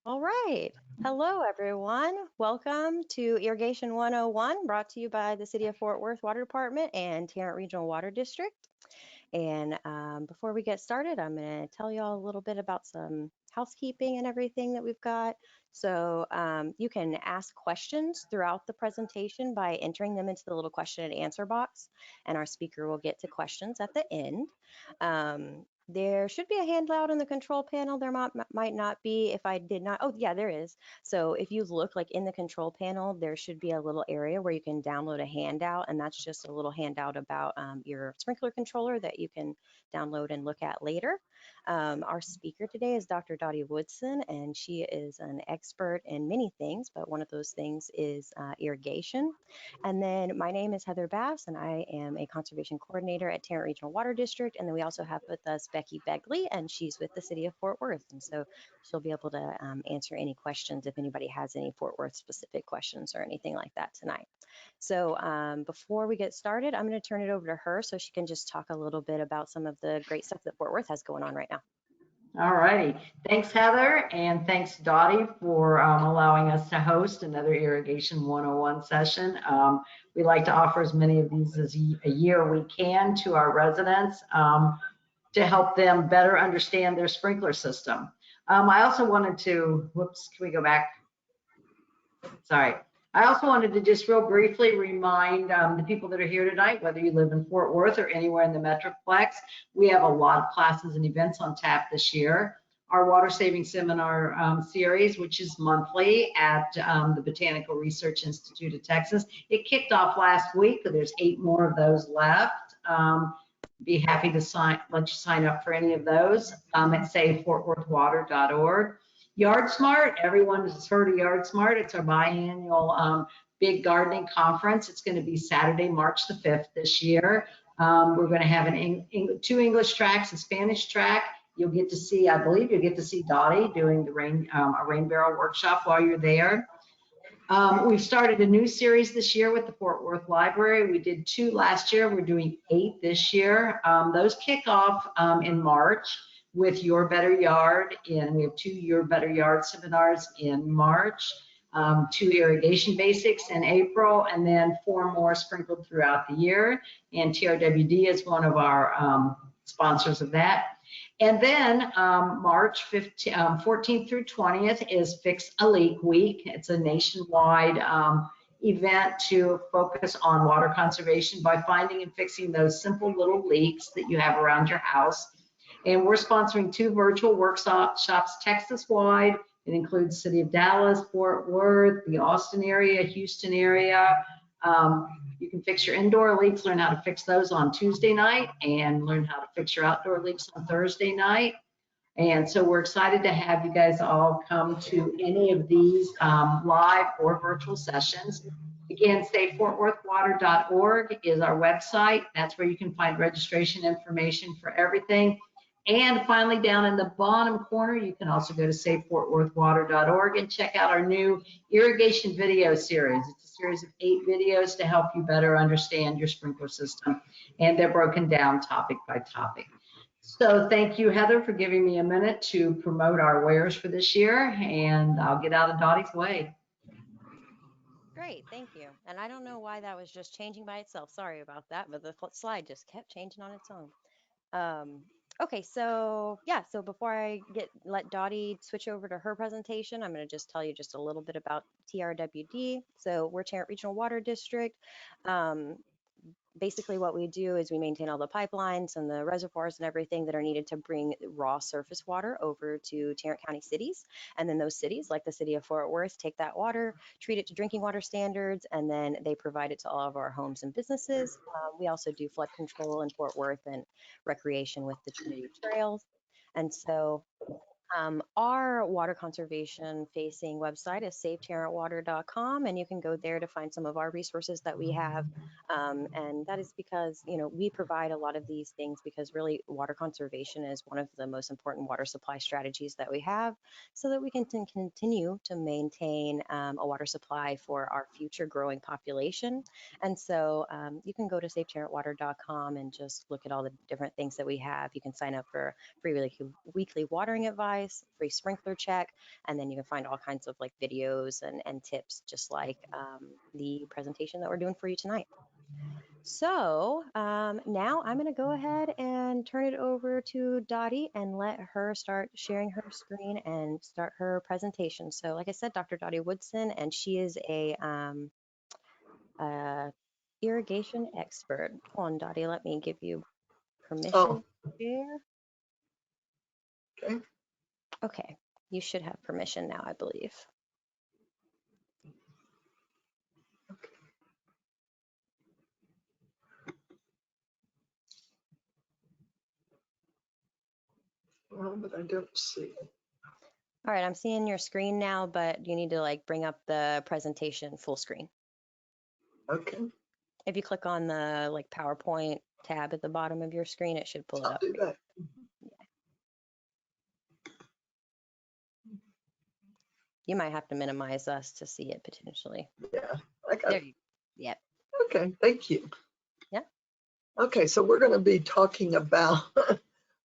All right. Hello, everyone. Welcome to Irrigation 101, brought to you by the City of Fort Worth Water Department and Tarrant Regional Water District. And before we get started, I'm going to tell you all a little bit about some housekeeping and everything that we've got. So you can ask questions throughout the presentation by entering them into the little question and answer box, and our speaker will get to questions at the end. There should be a handout on the control panel. There might not be. If I did not, oh yeah, there is. So if you look like in the control panel, there should be a little area where you can download a handout, and that's just a little handout about your sprinkler controller that you can download and look at later. Our speaker today is Dr. Dotty Woodson, and she is an expert in many things, but one of those things is irrigation. And then my name is Heather Bass, and I am a conservation coordinator at Tarrant Regional Water District. And then we also have with us Becky Begley, and she's with the City of Fort Worth. And so she'll be able to answer any questions if anybody has any Fort Worth specific questions or anything like that tonight. So before we get started, I'm going to turn it over to her so she can just talk a little bit about some of the great stuff that Fort Worth has going on right now. All righty. Thanks, Heather, and thanks, Dottie, for allowing us to host another Irrigation 101 session. We like to offer as many of these as a year we can to our residents to help them better understand their sprinkler system. I also wanted to, whoops, can we go back? Sorry. I also wanted to just real briefly remind the people that are here tonight, whether you live in Fort Worth or anywhere in the Metroplex, we have a lot of classes and events on tap this year. Our water saving seminar series, which is monthly at the Botanical Research Institute of Texas. It kicked off last week, but there's 8 more of those left. Be happy to let you sign up for any of those at savefortworthwater.org. Yard Smart, everyone has heard of Yard Smart. It's our biannual big gardening conference. It's going to be Saturday, March the 5th this year. We're going to have 2 English tracks, a Spanish track. You'll get to see, I believe you'll get to see Dottie doing the a rain barrel workshop while you're there. We've started a new series this year with the Fort Worth Library. We did 2 last year. We're doing 8 this year. Those kick off in March with Your Better Yard, and we have 2 Your Better Yard seminars in March, 2 irrigation basics in April, and then 4 more sprinkled throughout the year. And TRWD is one of our sponsors of that. And then March 14th through 20th is Fix a Leak Week. It's a nationwide event to focus on water conservation by finding and fixing those simple little leaks that you have around your house. And we're sponsoring 2 virtual workshops Texas-wide. It includes City of Dallas, Fort Worth, the Austin area, Houston area. You can fix your indoor leaks, learn how to fix those on Tuesday night, and learn how to fix your outdoor leaks on Thursday night. And so we're excited to have you guys all come to any of these live or virtual sessions. Again, savefortworthwater.org is our website. That's where you can find registration information for everything. And finally, down in the bottom corner, you can also go to savefortworthwater.org and check out our new irrigation video series. It's a series of 8 videos to help you better understand your sprinkler system, and they're broken down topic by topic. So thank you, Heather, for giving me a minute to promote our wares for this year, and I'll get out of Dottie's way. Great, thank you. And I don't know why that was just changing by itself. Sorry about that, but the slide just kept changing on its own. Okay, so yeah, so before I let Dottie switch over to her presentation, I'm going to just tell you just a little bit about TRWD. So we're Tarrant Regional Water District. Basically what we do is we maintain all the pipelines and the reservoirs and everything that are needed to bring raw surface water over to Tarrant County cities. And then those cities, like the city of Fort Worth, take that water, treat it to drinking water standards, and then they provide it to all of our homes and businesses. We also do flood control in Fort Worth and recreation with the Trinity Trails. And so our water conservation facing website is savetarrantwater.com, and you can go there to find some of our resources that we have. And that is because, you know, we provide a lot of these things because really water conservation is one of the most important water supply strategies that we have so that we can continue to maintain a water supply for our future growing population. And so you can go to savetarrantwater.com and just look at all the different things that we have. You can sign up for free weekly watering advice. price, free sprinkler check, and then you can find all kinds of like videos and tips, just like the presentation that we're doing for you tonight. So now I'm going to go ahead and turn it over to Dottie and let her start sharing her screen and start her presentation. So like I said, Dr. Dotty Woodson, and she is a irrigation expert. Hold on, Dottie, let me give you permission Oh, to share. okay. Okay, you should have permission now, I believe. Well, but I don't see it. All right, I'm seeing your screen now, but you need to like bring up the presentation full screen. Okay, If you click on the like PowerPoint tab at the bottom of your screen, it should pull it I'll up do for you. that. You might have to minimize us to see it potentially. Yeah, I got There it. you go. Yep. Okay, thank you. Yeah. Okay, so we're going to be talking about,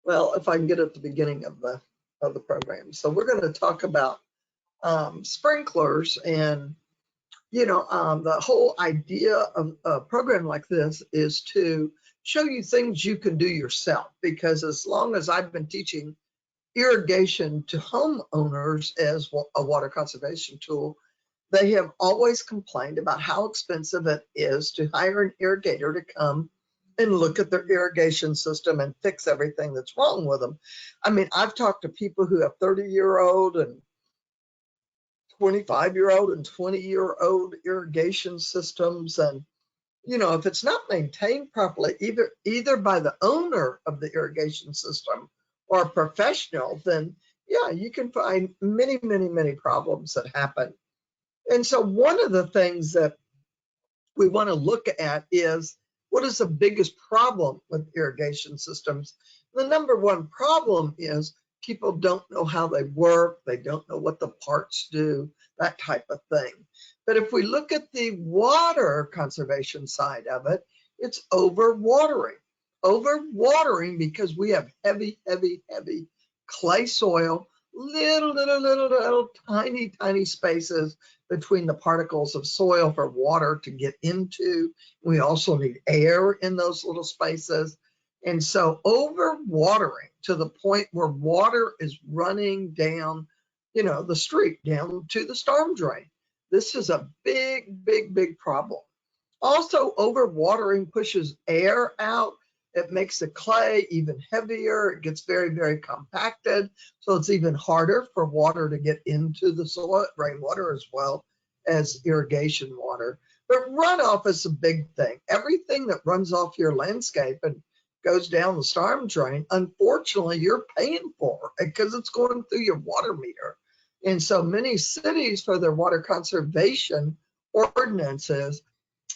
well, if I can get at the beginning of the program. So we're going to talk about sprinklers, and the whole idea of a program like this is to show you things you can do yourself, because as long as I've been teaching irrigation to homeowners as a water conservation tool, they have always complained about how expensive it is to hire an irrigator to come and look at their irrigation system and fix everything that's wrong with them. I mean, I've talked to people who have 30-year-old and 25-year-old and 20-year-old irrigation systems, and if it's not maintained properly, either by the owner of the irrigation system or a professional, then yeah, you can find many, many, many problems that happen. And so one of the things that we want to look at is, what is the biggest problem with irrigation systems? The number one problem is people don't know how they work. They don't know what the parts do, that type of thing. But if we look at the water conservation side of it, it's overwatering. Overwatering because we have heavy, heavy, heavy clay soil, little tiny, tiny spaces between the particles of soil for water to get into. We also need air in those little spaces. And so overwatering to the point where water is running down, the street, down to the storm drain. This is a big, big, big problem. Also, overwatering pushes air out. It makes the clay even heavier. It gets very, very compacted. So it's even harder for water to get into the soil, rainwater as well as irrigation water. But runoff is a big thing. Everything that runs off your landscape and goes down the storm drain, unfortunately, you're paying for because it's going through your water meter. And so many cities, for their water conservation ordinances,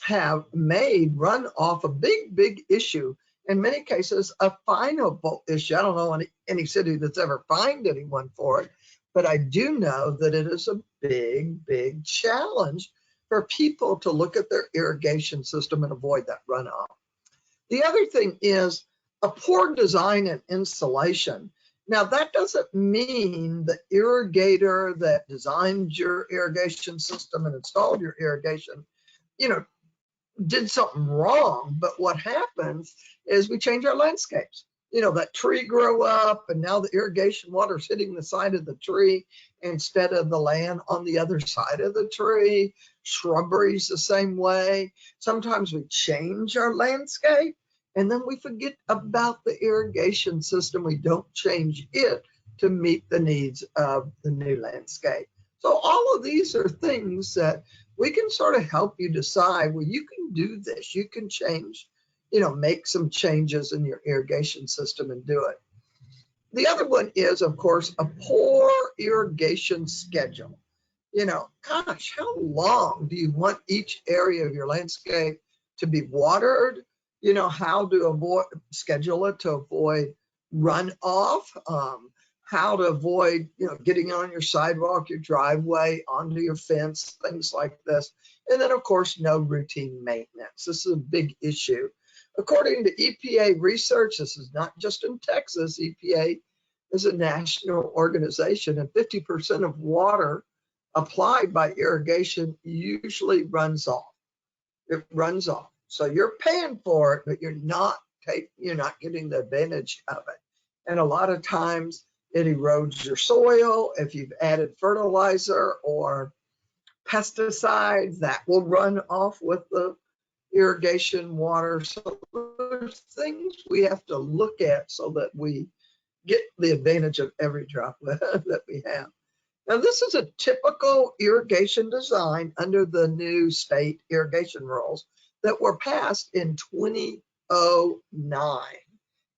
have made runoff a big, big issue. In many cases, a finable issue. I don't know any city that's ever fined anyone for it, but I do know that it is a big, big challenge for people to look at their irrigation system and avoid that runoff. The other thing is a poor design and installation. Now, that doesn't mean the irrigator that designed your irrigation system and installed your irrigation, did something wrong. But what happens is we change our landscapes. That tree grow up, and now the irrigation water is hitting the side of the tree instead of the land on the other side of the tree. Shrubbery's the same way. Sometimes we change our landscape and then we forget about the irrigation system. We don't change it to meet the needs of the new landscape. So all of these are things that we can sort of help you decide, well, you can do this, you can change, make some changes in your irrigation system and do it. The other one is, of course, a poor irrigation schedule. Gosh, how long do you want each area of your landscape to be watered? How to schedule it to avoid runoff, how to avoid, getting on your sidewalk, your driveway, onto your fence, things like this. And then, of course, no routine maintenance. This is a big issue. According to EPA research, this is not just in Texas, EPA, is a national organization, and 50% of water applied by irrigation usually runs off. It runs off. So you're paying for it, but you're not getting the advantage of it. And a lot of times it erodes your soil. If you've added fertilizer or pesticides, that will run off with the irrigation water. So there's things we have to look at so that we get the advantage of every drop that we have. Now, this is a typical irrigation design under the new state irrigation rules that were passed in 2009.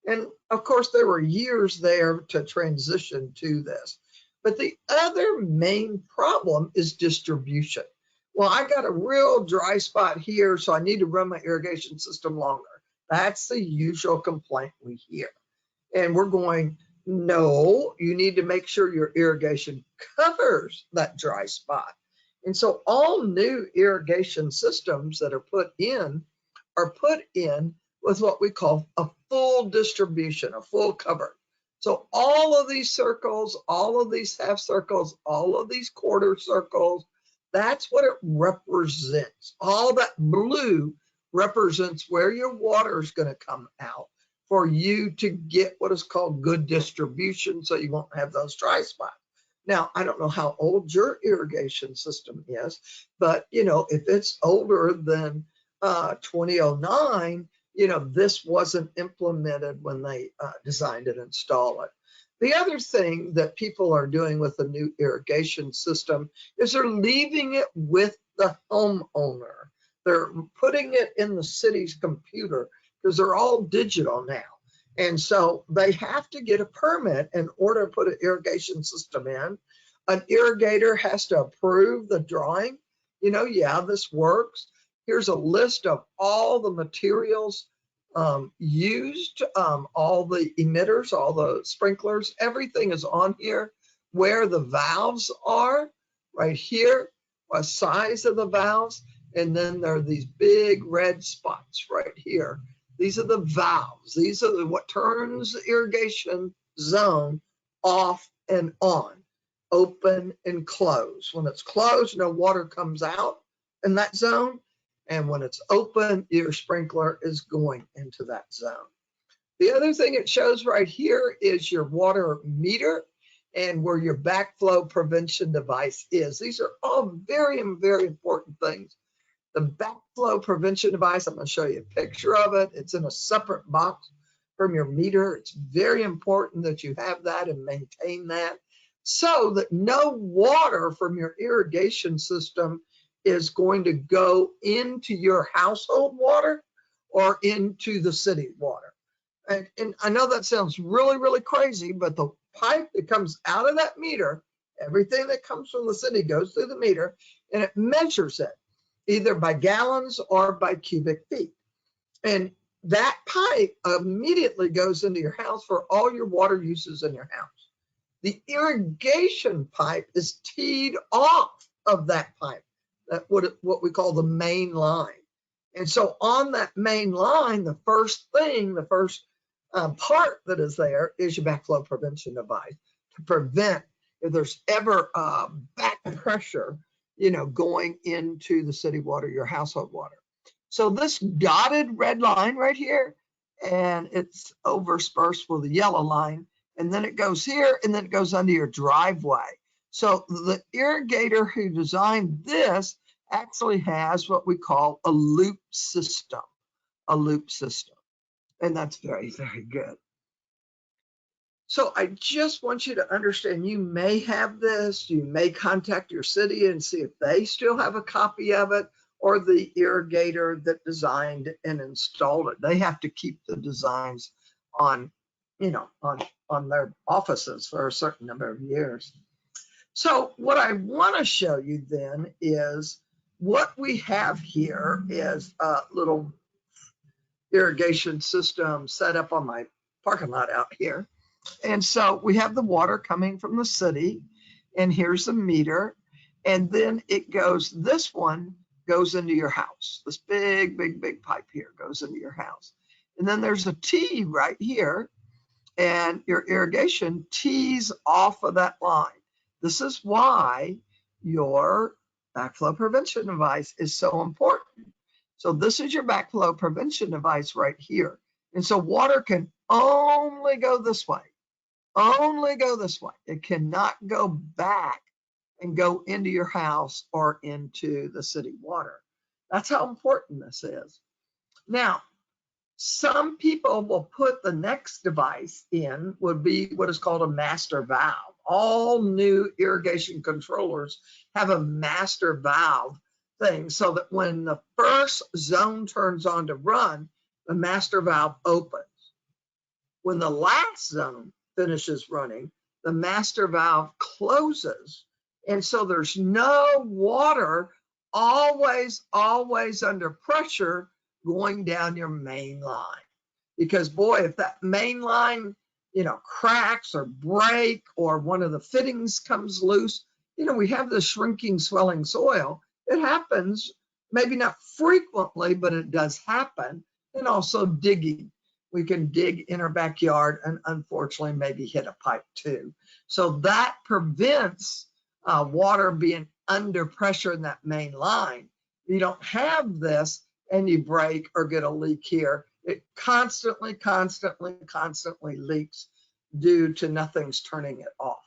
And of course, there were years there to transition to this. But the other main problem is distribution. Well, I got a real dry spot here, so I need to run my irrigation system longer. That's the usual complaint we hear. And we're going, no, you need to make sure your irrigation covers that dry spot. And so all new irrigation systems that are put in with what we call a full distribution, a full cover. So all of these circles, all of these half circles, all of these quarter circles, that's what it represents. All that blue represents where your water is going to come out for you to get what is called good distribution, so you won't have those dry spots. Now, I don't know how old your irrigation system is, but if it's older than 2009, this wasn't implemented when they designed and installed it. The other thing that people are doing with the new irrigation system is they're leaving it with the homeowner. They're putting it in the city's computer because they're all digital now. And so they have to get a permit in order to put an irrigation system in. An irrigator has to approve the drawing. Yeah, this works. Here's a list of all the materials used, all the emitters, all the sprinklers, everything is on here. Where the valves are, right here, what size of the valves, and then there are these big red spots right here. These are the valves. These are what turns the irrigation zone off and on, open and close. When it's closed, no water comes out in that zone. And when it's open, your sprinkler is going into that zone. The other thing it shows right here is your water meter and where your backflow prevention device is. These are all very, very important things. The backflow prevention device, I'm going to show you a picture of it. It's in a separate box from your meter. It's very important that you have that and maintain that so that no water from your irrigation system is going to go into your household water or into the city water. And I know that sounds really, really crazy, but the pipe that comes out of that meter, everything that comes from the city goes through the meter, and it measures it either by gallons or by cubic feet. And that pipe immediately goes into your house for all your water uses in your house. The irrigation pipe is teed off of that pipe, what we call the main line. And so on that main line, the first part that is there is your backflow prevention device to prevent if there's ever back pressure, going into the city water, your household water. So this dotted red line right here, and it's interspersed with the yellow line, and then it goes here, and then it goes under your driveway. So the irrigator who designed this actually has what we call a loop system, and that's very, very good. So I just want you to understand, you may have this, you may contact your city and see if they still have a copy of it, or the irrigator that designed and installed it. They have to keep the designs on their offices for a certain number of years. So what I want to show you then is what we have here is a little irrigation system set up on my parking lot out here. And so we have the water coming from the city, and here's the meter. And then it goes, this one goes into your house. This big, big, big pipe here goes into your house. And then there's a T right here. and your irrigation tees off of that line. This is why your backflow prevention device is so important. So this is your backflow prevention device right here. And so water can only go this way, only go this way. It cannot go back and go into your house or into the city water. That's how important this is. Now, some people will put the next device in, would be what is called a master valve. All new irrigation controllers have a master valve thing so that when the first zone turns on to run, the master valve opens. When the last zone finishes running, the master valve closes. And so there's no water always under pressure going down your main line. Because boy, if that main line, cracks or break or one of the fittings comes loose, we have the shrinking, swelling soil. It happens, maybe not frequently, but it does happen. And also digging. We can dig in our backyard and unfortunately maybe hit a pipe too. So that prevents water being under pressure in that main line. You don't have this and you break or get a leak here. It constantly leaks due to nothing's turning it off.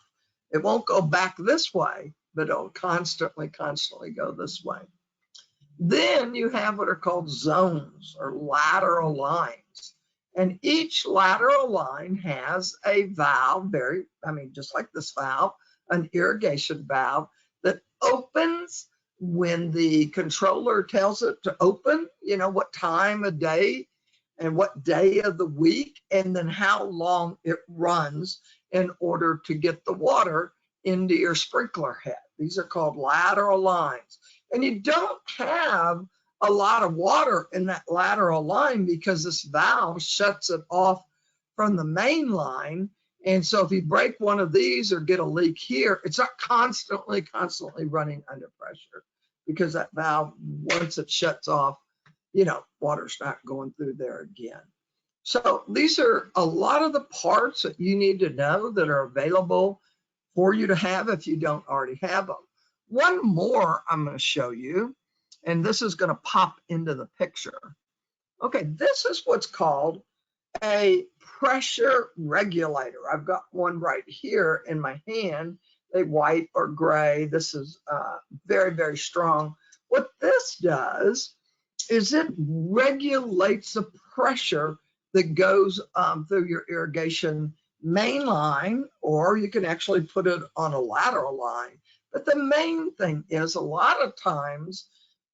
It won't go back this way, but it'll constantly go this way. Then you have what are called zones or lateral lines. And each lateral line has a valve, just like this valve, an irrigation valve that opens when the controller tells it to open, what time of day and what day of the week, and then how long it runs in order to get the water into your sprinkler head. These are called lateral lines. And you don't have a lot of water in that lateral line because this valve shuts it off from the main line. And so if you break one of these or get a leak here, it's not constantly running under pressure because that valve, once it shuts off, water's not going through there again. So these are a lot of the parts that you need to know that are available for you to have if you don't already have them. One more I'm going to show you, and this is going to pop into the picture. Okay, this is what's called a pressure regulator. I've got one right here in my hand, a white or gray. This is very, very strong. What this does is it regulates the pressure that goes through your irrigation main line, or you can actually put it on a lateral line. But the main thing is a lot of times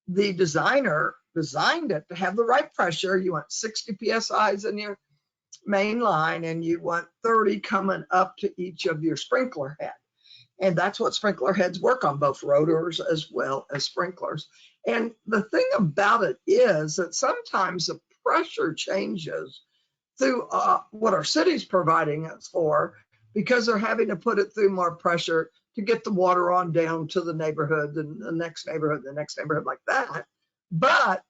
the designer designed it to have the right pressure. You want 60 PSIs in your main line and you want 30 coming up to each of your sprinkler head. And that's what sprinkler heads work on, both rotors as well as sprinklers. And the thing about it is that sometimes the pressure changes through what our city's providing us for, because they're having to put it through more pressure to get the water on down to the neighborhood, and the next neighborhood, like that. But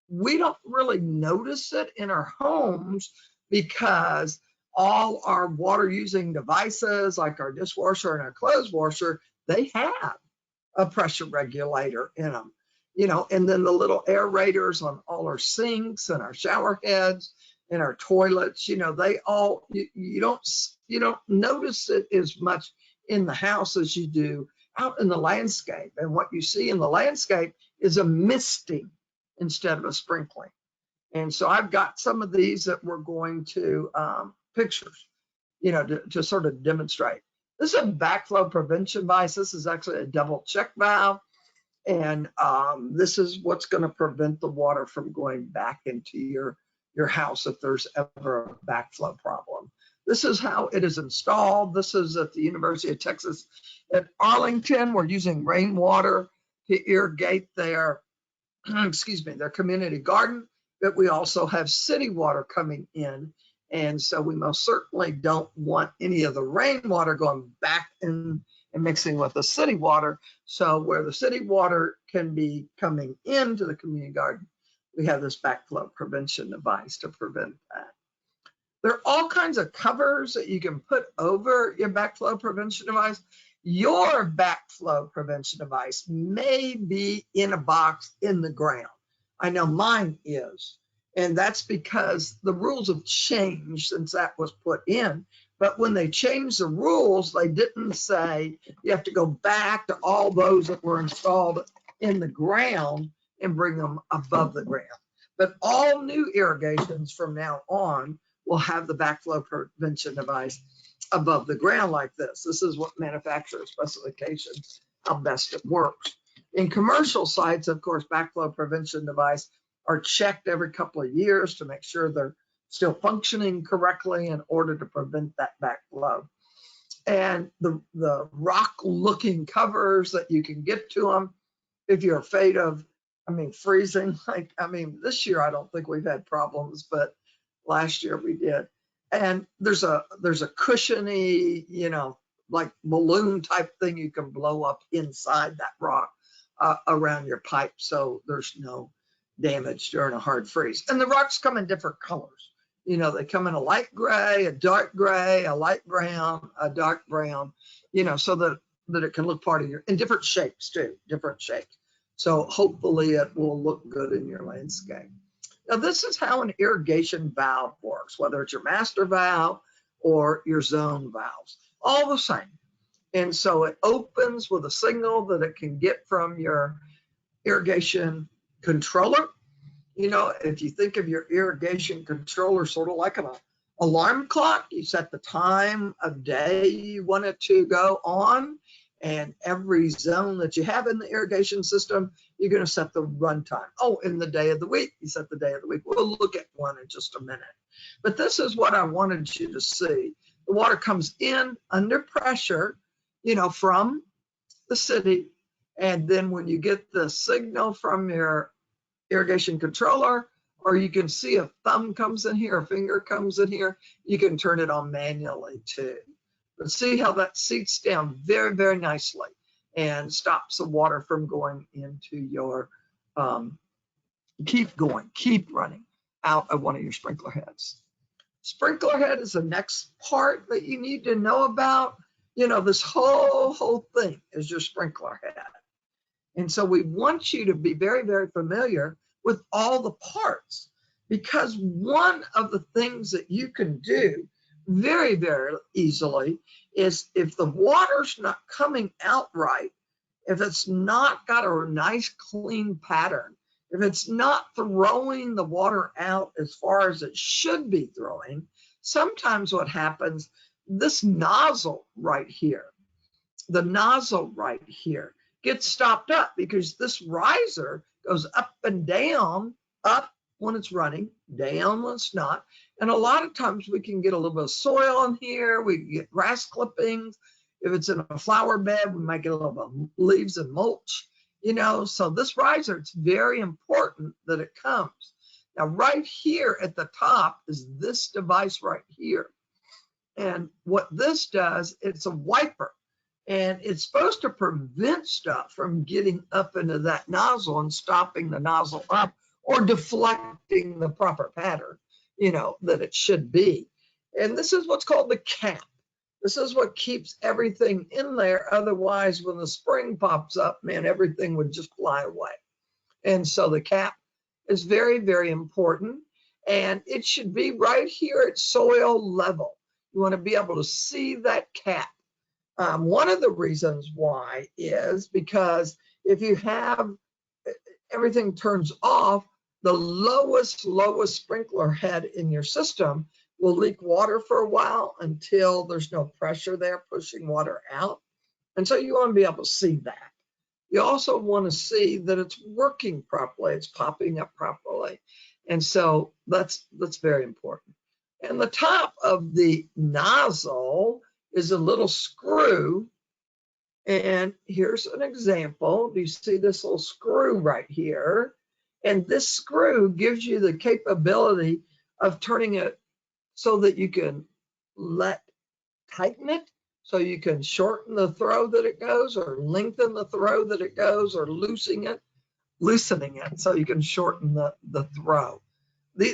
we don't really notice it in our homes because all our water using devices like our dishwasher and our clothes washer, they have a pressure regulator in them, and then the little aerators on all our sinks and our shower heads and our toilets, they all, you don't notice it as much in the house as you do out in the landscape. And what you see in the landscape is a misting instead of a sprinkling. And so I've got some of these that we're going to pictures, to sort of demonstrate. This is a backflow prevention device. This is actually a double check valve. And this is what's going to prevent the water from going back into your house if there's ever a backflow problem. This is how it is installed. This is at the University of Texas at Arlington. We're using rainwater to irrigate their, their community garden, but we also have city water coming in. And so we most certainly don't want any of the rainwater going back in and mixing with the city water. So where the city water can be coming into the community garden, we have this backflow prevention device to prevent that. There are all kinds of covers that you can put over your backflow prevention device. Your backflow prevention device may be in a box in the ground. I know mine is. And that's because the rules have changed since that was put in. But when they changed the rules, they didn't say you have to go back to all those that were installed in the ground and bring them above the ground. But all new irrigations from now on will have the backflow prevention device above the ground like this. This is what manufacturer specifications, how best it works. In commercial sites, of course, backflow prevention device are checked every couple of years to make sure they're still functioning correctly in order to prevent that backflow. And the rock looking covers that you can get to them, if you're afraid of, freezing, this year, I don't think we've had problems, but last year we did. And there's a cushiony, like balloon type thing you can blow up inside that rock around your pipe, so there's no damage during a hard freeze. And the rocks come in different colors. They come in a light gray, a dark gray, a light brown, a dark brown, so that it can look part of in different shapes too, different shapes. So hopefully it will look good in your landscape. Now, this is how an irrigation valve works, whether it's your master valve or your zone valves, all the same. And so it opens with a signal that it can get from your irrigation controller. If you think of your irrigation controller sort of like an alarm clock, you set the time of day you want it to go on. And every zone that you have in the irrigation system, you're going to set the run time. Oh, in the day of the week, you set the day of the week. We'll look at one in just a minute. But this is what I wanted you to see. The water comes in under pressure, from the city. And then when you get the signal from your irrigation controller, or you can see a thumb comes in here, a finger comes in here, you can turn it on manually too. But see how that seats down very, very nicely and stops the water from going into your, keep running out of one of your sprinkler heads. Sprinkler head is the next part that you need to know about. This whole thing is your sprinkler head. And so we want you to be very, very familiar with all the parts, because one of the things that you can do very, very easily is if the water's not coming out right, if it's not got a nice clean pattern, if it's not throwing the water out as far as it should be throwing, sometimes what happens, this nozzle right here, the nozzle right here gets stopped up because this riser goes up and down, up when it's running, down when it's not. And a lot of times we can get a little bit of soil in here. We can get grass clippings. If it's in a flower bed, we might get a little bit of leaves and mulch, So this riser, it's very important that it comes. Now, right here at the top is this device right here. And what this does, it's a wiper. And it's supposed to prevent stuff from getting up into that nozzle and stopping the nozzle up or deflecting the proper pattern, that it should be. And this is what's called the cap. This is what keeps everything in there. Otherwise, when the spring pops up, man, everything would just fly away. And so the cap is very, very important. And it should be right here at soil level. You want to be able to see that cap. One of the reasons why is because if you have everything turns off, the lowest sprinkler head in your system will leak water for a while until there's no pressure there pushing water out. And so you want to be able to see that. You also want to see that it's working properly, it's popping up properly. And so that's very important. And the top of the nozzle is a little screw. And here's an example. Do you see this little screw right here? And this screw gives you the capability of turning it so that you can tighten it, so you can shorten the throw that it goes, or lengthen the throw that it goes, or loosening it so you can shorten the throw.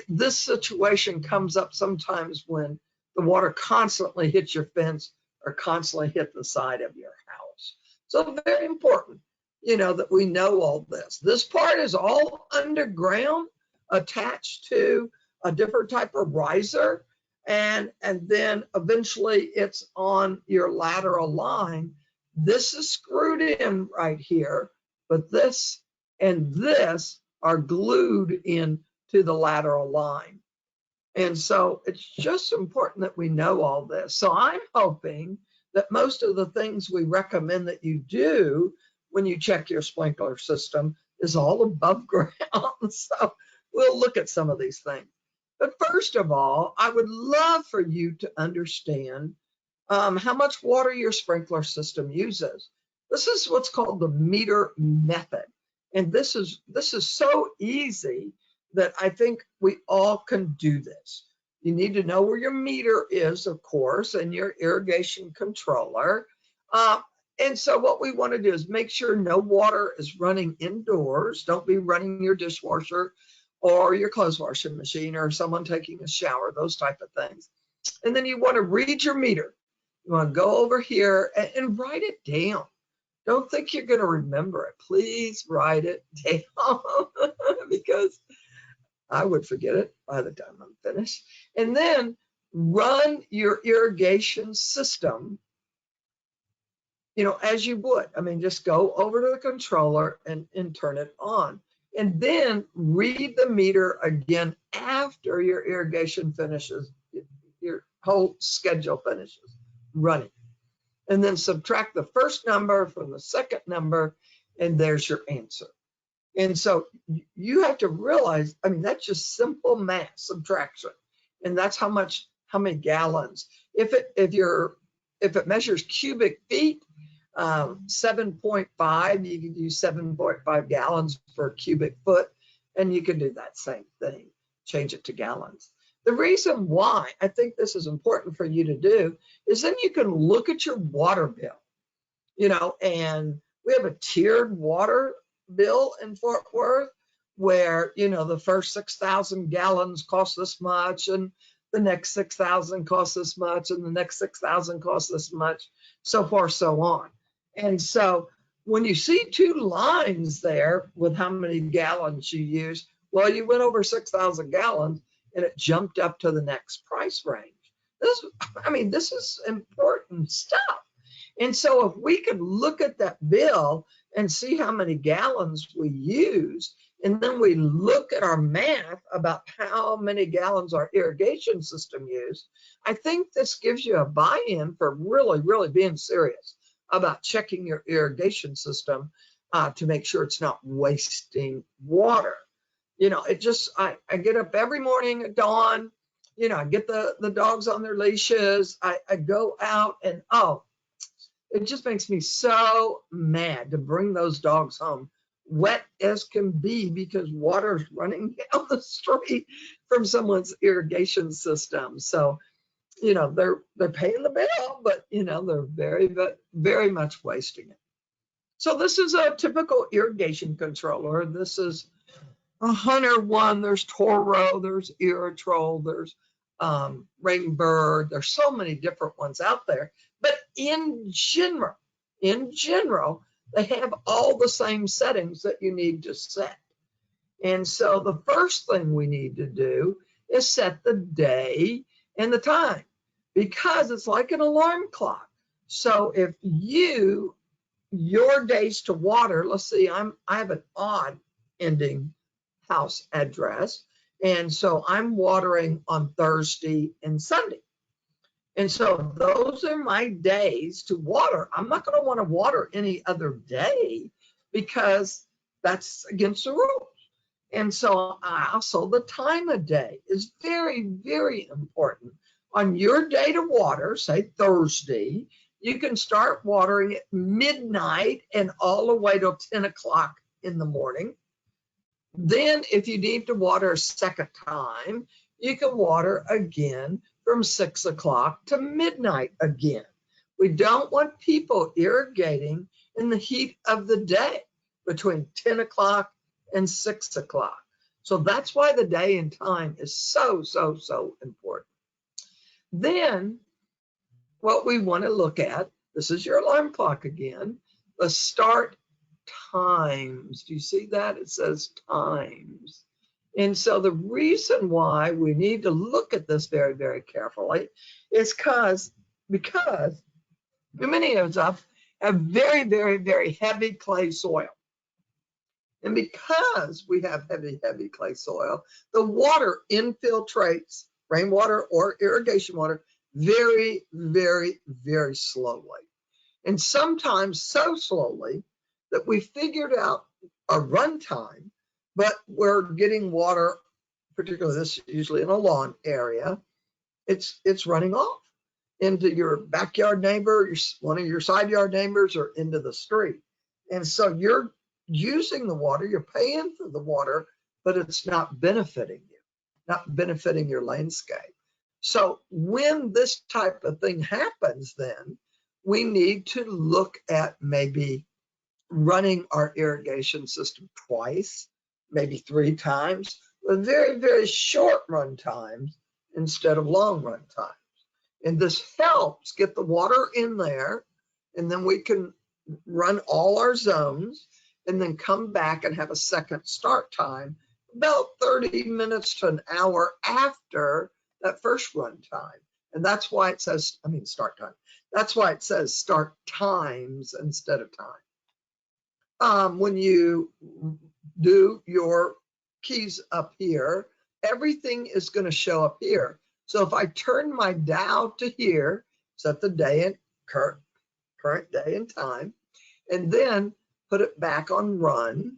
this situation comes up sometimes when the water constantly hits your fence or constantly hit the side of your house. So very important, that we know all this. This part is all underground, attached to a different type of riser. And then eventually it's on your lateral line. This is screwed in right here, but this and this are glued in to the lateral line. And so it's just important that we know all this. So I'm hoping that most of the things we recommend that you do when you check your sprinkler system is all above ground. So we'll look at some of these things. But first of all, I would love for you to understand how much water your sprinkler system uses. This is what's called the meter method. And this is so easy that I think we all can do this. You need to know where your meter is, of course, and your irrigation controller. And so what we want to do is make sure no water is running indoors. Don't be running your dishwasher or your clothes washing machine or someone taking a shower, those type of things. And then you want to read your meter. You want to go over here and write it down. Don't think you're going to remember it. Please write it down because I would forget it by the time I'm finished. And then run your irrigation system, as you would. I mean, just go over to the controller and turn it on. And then read the meter again after your irrigation finishes, your whole schedule finishes running. And then subtract the first number from the second number, and there's your answer. And so you have to realize, I mean, that's just simple math subtraction. And that's how many gallons. If it measures cubic feet, 7.5, you can use 7.5 gallons per cubic foot, and you can do that same thing, change it to gallons. The reason why I think this is important for you to do is then you can look at your water bill, and we have a tiered water bill in Fort Worth where, the first 6,000 gallons cost this much, and the next 6,000 costs this much, and the next 6,000 costs this much, so far, so on. And so when you see two lines there with how many gallons you use, well, you went over 6,000 gallons and it jumped up to the next price range. This is important stuff. And so if we could look at that bill and see how many gallons we use, and then we look at our math about how many gallons our irrigation system used, I think this gives you a buy-in for really, really being serious about checking your irrigation system to make sure it's not wasting water. I get up every morning at dawn, I get the dogs on their leashes, I go out and, it just makes me so mad to bring those dogs home wet as can be because water's running down the street from someone's irrigation system. So, they're paying the bill, but, they're very, very much wasting it. So this is a typical irrigation controller. This is a Hunter one. There's Toro, there's Irritrol, there's Rainbird. There's so many different ones out there. But in general, they have all the same settings that you need to set. And so the first thing we need to do is set the day and the time, because it's like an alarm clock. So if your days to water, let's see, I have an odd ending house address. And so I'm watering on Thursday and Sunday. And so those are my days to water. I'm not going to want to water any other day because that's against the rules. And so also the time of day is very, very important. On your day to water, say Thursday, you can start watering at midnight and all the way till 10 o'clock in the morning. Then if you need to water a second time, you can water again from 6 o'clock to midnight again. We don't want people irrigating in the heat of the day between 10 o'clock and 6 o'clock. So that's why the day and time is so, so, so important. Then what we want to look at, this is your alarm clock again, the start times. Do you see that? It says times. And so the reason why we need to look at this very, very carefully is because many of us have very, very, very heavy clay soil. And because we have heavy, heavy clay soil, the water infiltrates rainwater or irrigation water very, very, very slowly. And sometimes so slowly that we figured out a run time, but we're getting water, particularly this usually in a lawn area, it's running off into your backyard neighbor, one of your side yard neighbors, or into the street. And so you're using the water, you're paying for the water, but it's not benefiting you, not benefiting your landscape. So when this type of thing happens, then we need to look at maybe running our irrigation system twice, maybe 3 times, with very, very short run times instead of long run times. And this helps get the water in there, and then we can run all our zones and then come back and have a second start time about 30 minutes to an hour after that first run time. And that's why it says, start time. That's why it says start times instead of time. When you do your keys up here, everything is going to show up here. So if I turn my dial to here, set the day and current day and time, and then put it back on run,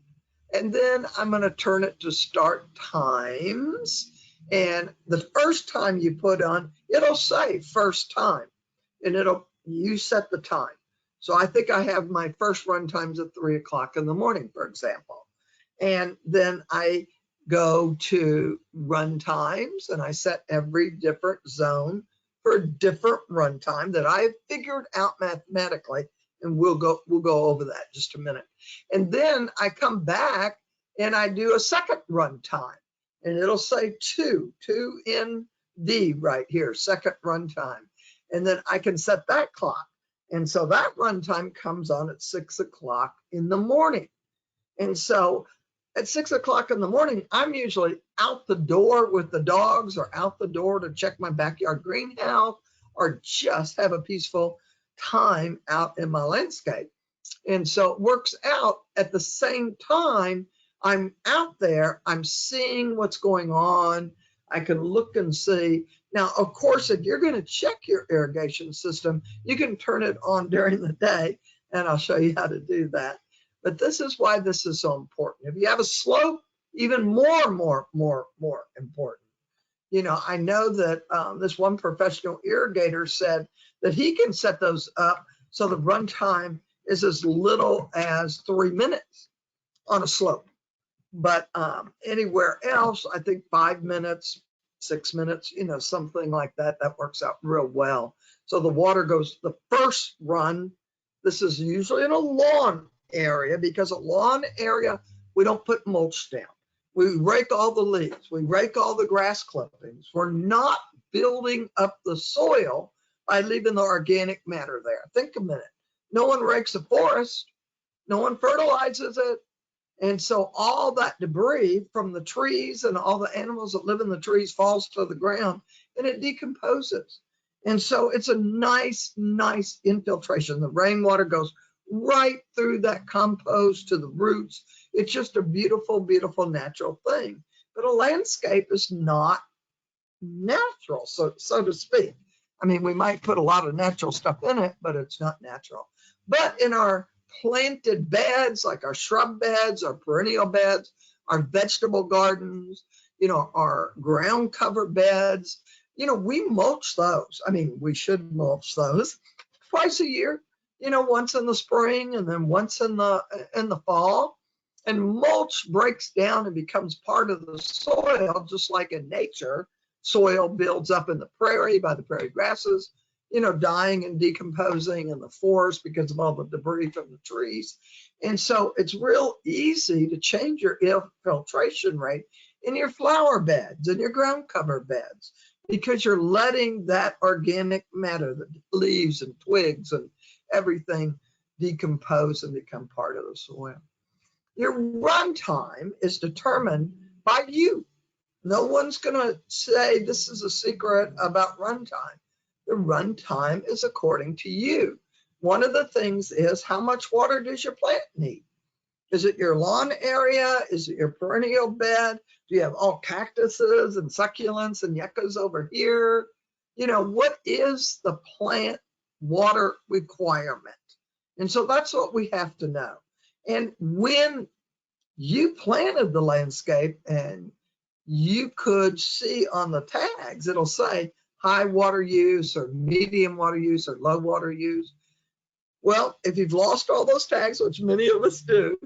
and then I'm going to turn it to start times. And the first time you put on, it'll say first time, and you set the time. So I think I have my first run times at 3 o'clock in the morning, for example. And then I go to run times, and I set every different zone for a different run time that I've figured out mathematically. And we'll go over that in just a minute. And then I come back and I do a second run time, and it'll say 2 ND right here, second run time. And then I can set that clock. And so that run time comes on at 6 o'clock in the morning. And so at 6 o'clock in the morning, I'm usually out the door with the dogs, or out the door to check my backyard greenhouse, or just have a peaceful time out in my landscape. And so it works out at the same time I'm out there, I'm seeing what's going on. I can look and see. Now, of course, if you're going to check your irrigation system, you can turn it on during the day, and I'll show you how to do that. But this is why this is so important. If you have a slope, even more important. You know, I know that this one professional irrigator said that he can set those up so the run time is as little as 3 minutes on a slope. But anywhere else, I think 5 minutes, 6 minutes, you know, something like that, that works out real well. So the water goes the first run. This is usually in a lawn area, because a lawn area, we don't put mulch down. We rake all the leaves. We rake all the grass clippings. We're not building up the soil by leaving the organic matter there. Think a minute. No one rakes a forest. No one fertilizes it. And so all that debris from the trees and all the animals that live in the trees falls to the ground, and it decomposes. And so it's a nice infiltration. The rainwater goes right through that compost to the roots. It's just a beautiful, beautiful natural thing. But a landscape is not natural, so to speak. I mean, we might put a lot of natural stuff in it, but it's not natural. But in our planted beds, like our shrub beds, our perennial beds, our vegetable gardens, you know, our ground cover beds, you know, we mulch those. I mean, we should mulch those twice a year, you know, once in the spring and then once in the fall. And mulch breaks down and becomes part of the soil, just like in nature. Soil builds up in the prairie by the prairie grasses, you know, dying and decomposing in the forest because of all the debris from the trees. And so it's real easy to change your infiltration rate in your flower beds and your ground cover beds, because you're letting that organic matter, the leaves and twigs and everything, decompose and become part of the soil. Your run time is determined by you. No one's going to say this is a secret about run time. The run time is according to you. One of the things is, how much water does your plant need? Is it your lawn area? Is it your perennial bed? Do you have all cactuses and succulents and yuccas over here? You know, what is the plant water requirement? And so that's what we have to know. And when you planted the landscape, and you could see on the tags, it'll say high water use or medium water use or low water use. Well, if you've lost all those tags, which many of us do,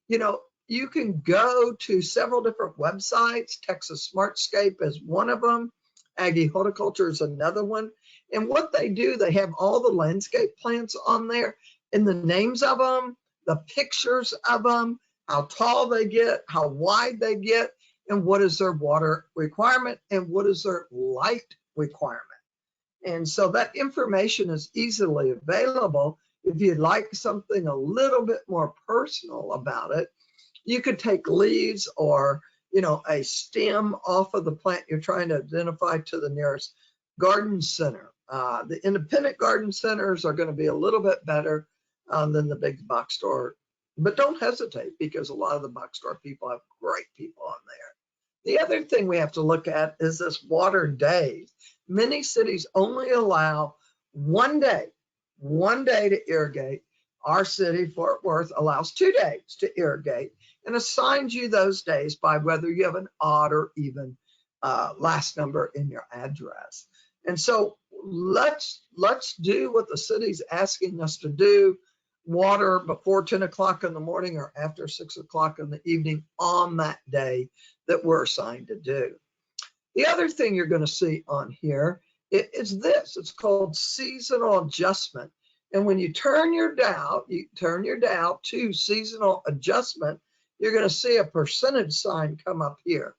you know, you can go to several different websites. Texas Smartscape is one of them. Aggie Horticulture is another one. And what they do, they have all the landscape plants on there, and the names of them, the pictures of them, how tall they get, how wide they get, and what is their water requirement and what is their light requirement. And so that information is easily available. If you'd like something a little bit more personal about it, you could take leaves or, you know, a stem off of the plant you're trying to identify to the nearest garden center. The independent garden centers are going to be a little bit better than the big box store, but don't hesitate, because a lot of the box store people have great people on there. The other thing we have to look at is this water days. Many cities only allow one day to irrigate. Our city, Fort Worth, allows 2 days to irrigate and assigns you those days by whether you have an odd or even last number in your address. And so let's do what the city's asking us to do. Water before 10 o'clock in the morning or after 6 o'clock in the evening on that day that we're assigned to do. The other thing you're going to see on here is this. It's called seasonal adjustment. And when you turn your dial to seasonal adjustment, you're going to see a percentage sign come up here.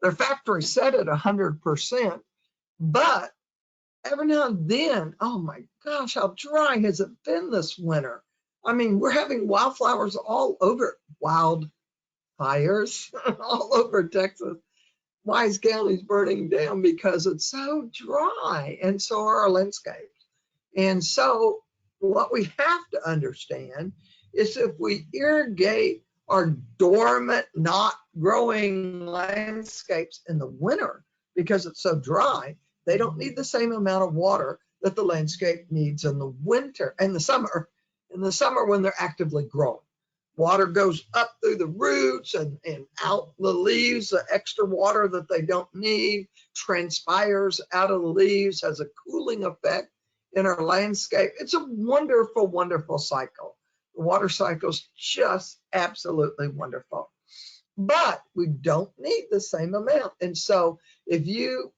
They're factory set at 100%, but every now and then, oh my gosh, how dry has it been this winter? I mean, we're having wildflowers all over, wildfires all over Texas. Wise County's burning down because it's so dry, and so are our landscapes. And so what we have to understand is, if we irrigate our dormant, not growing landscapes in the winter because it's so dry, they don't need the same amount of water that the landscape needs in the winter and the summer. In the summer, when they're actively growing, water goes up through the roots and out the leaves. The extra water that they don't need transpires out of the leaves, has a cooling effect in our landscape. It's a wonderful, wonderful cycle. The water cycle is just absolutely wonderful. But we don't need the same amount. And so if you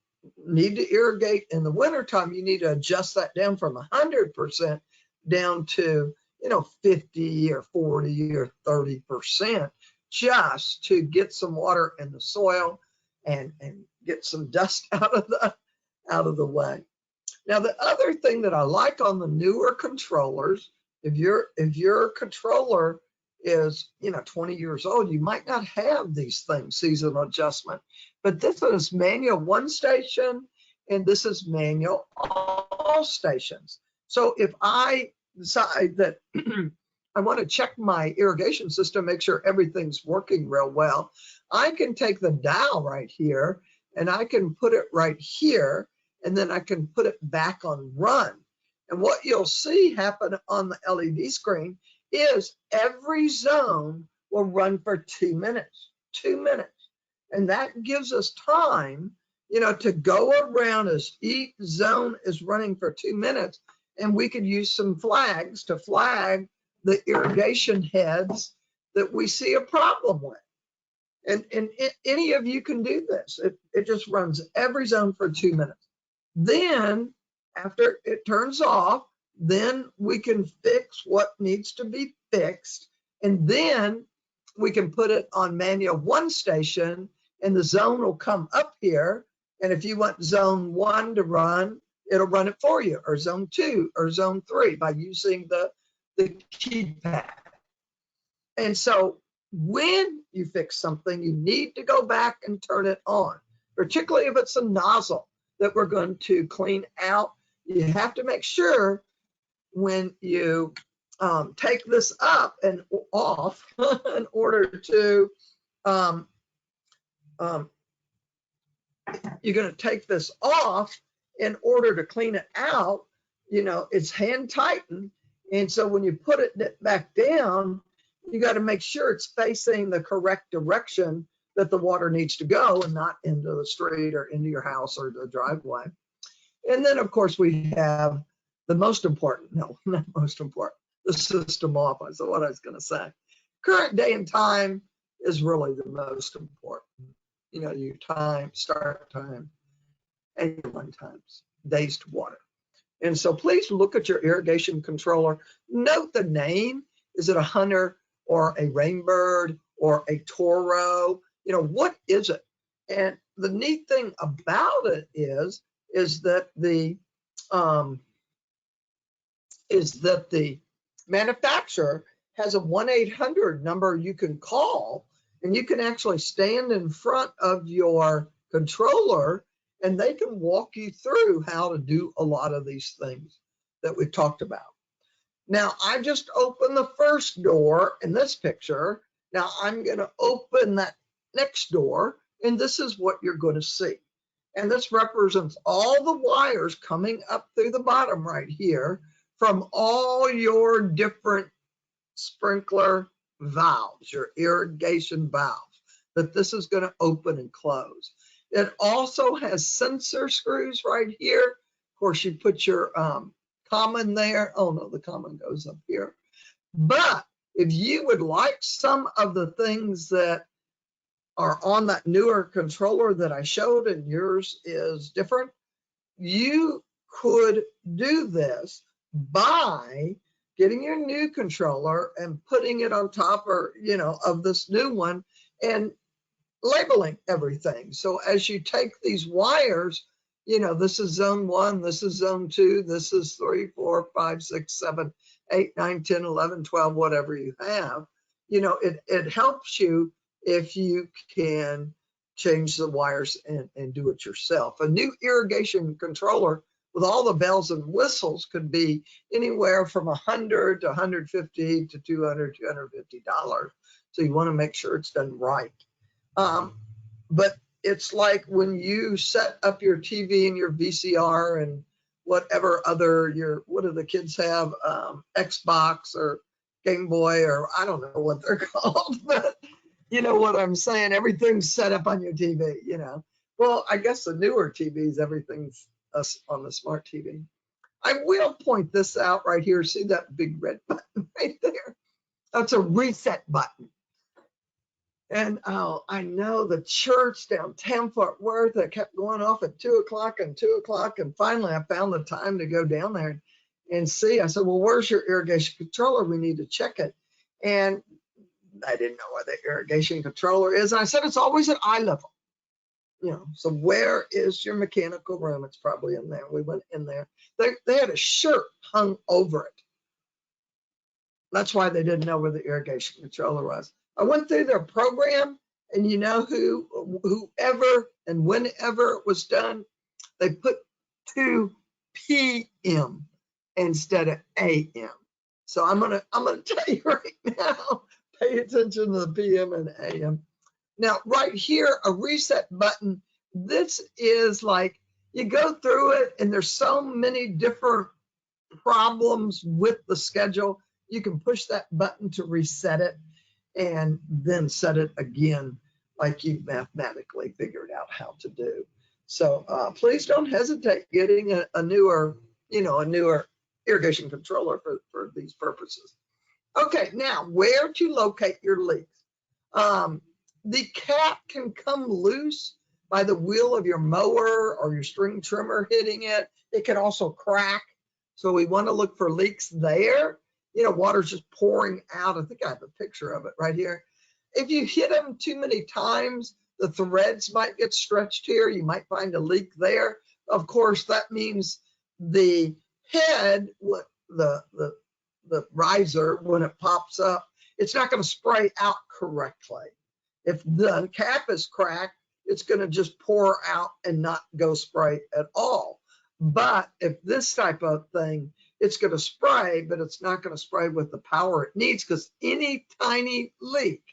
need to irrigate in the wintertime, you need to adjust that down from 100% down to, 50 or 40 or 30%, just to get some water in the soil and get some dust out of the way. Now, the other thing that I like on the newer controllers, if your controller is 20 years old, you might not have these things, seasonal adjustment, but this is manual 1 station and this is manual all stations. So if I decide that I want to check my irrigation system, make sure everything's working real well, I can take the dial right here and I can put it right here, and then I can put it back on run. And what you'll see happen on the LED screen is every zone will run for 2 minutes, 2 minutes. And that gives us time, to go around as each zone is running for 2 minutes. And we could use some flags to flag the irrigation heads that we see a problem with. And any of you can do this. It just runs every zone for 2 minutes. Then after it turns off, then we can fix what needs to be fixed. And then we can put it on manual 1 station and the zone will come up here. And if you want zone 1 to run, it'll run it for you, or zone 2 or zone 3 by using the keypad. And so when you fix something, you need to go back and turn it on, particularly if it's a nozzle that we're going to clean out. You have to make sure when you take this up and off in order to, you're going to take this off in order to clean it out. You know, it's hand tightened. And so when you put it back down, you got to make sure it's facing the correct direction that the water needs to go, and not into the street or into your house or the driveway. And then, of course, we have the most important, no, not most important, the system off. That's what I was going to say. Current day and time is really the most important. You know, your time, start time, and your run times, days to water. And so please look at your irrigation controller. Note the name. Is it a hunter or a rainbird or a Toro? You know, what is it? And the neat thing about it is that the manufacturer has a 1-800 number you can call, and you can actually stand in front of your controller and they can walk you through how to do a lot of these things that we talked about. Now, I just opened the first door in this picture. Now I'm going to open that next door, and this is what you're going to see. And this represents all the wires coming up through the bottom right here from all your different sprinkler valves, your irrigation valves, that this is going to open and close. It also has sensor screws right here. Of course, you put your common there. Oh no, the common goes up here. But if you would like some of the things that are on that newer controller that I showed, and yours is different, you could do this by getting your new controller and putting it on top, or of this new one, and labeling everything. So as you take these wires, this is zone 1, this is zone 2, this is 3, 4, 5, 6, 7, 8, 9, 10, 11, 12, whatever you have. It helps you if you can change the wires and do it yourself. A new irrigation controller with all the bells and whistles could be anywhere from $100 to $150 to $200, $250. So you want to make sure it's done right. But it's like when you set up your TV and your VCR and whatever other what do the kids have? Xbox or Game Boy, or I don't know what they're called, but you know what I'm saying? Everything's set up on your TV, Well, I guess the newer TVs, everything's on the smart TV. I will point this out right here. See that big red button right there? That's a reset button. And I know the church downtown Fort Worth that kept going off at 2 o'clock and 2 o'clock. And finally, I found the time to go down there and see. I said, well, where's your irrigation controller? We need to check it. And I didn't know where the irrigation controller is. And I said, it's always at eye level. So where is your mechanical room? It's probably in there. We went in there. They had a shirt hung over it. That's why they didn't know where the irrigation controller was. I went through their program, and whoever and whenever it was done, they put 2 p.m. instead of a.m. So I'm gonna tell you right now, pay attention to the p.m. and a.m. Now, right here, a reset button. This is like you go through it, and there's so many different problems with the schedule. You can push that button to reset it, and then set it again like you've mathematically figured out how to do. So please don't hesitate getting a newer irrigation controller for these purposes. Okay, now where to locate your leaks. The cap can come loose by the wheel of your mower or your string trimmer hitting it. It can also crack. So we want to look for leaks there. Water's just pouring out. I think I have a picture of it right here. If you hit them too many times, The threads might get stretched here. You might find a leak there. Of course, that means the head, the riser, when it pops up, it's not going to spray out correctly. If the cap is cracked, it's going to just pour out and not go spray at all. But if this type of thing, it's going to spray, but it's not going to spray with the power it needs, because any tiny leak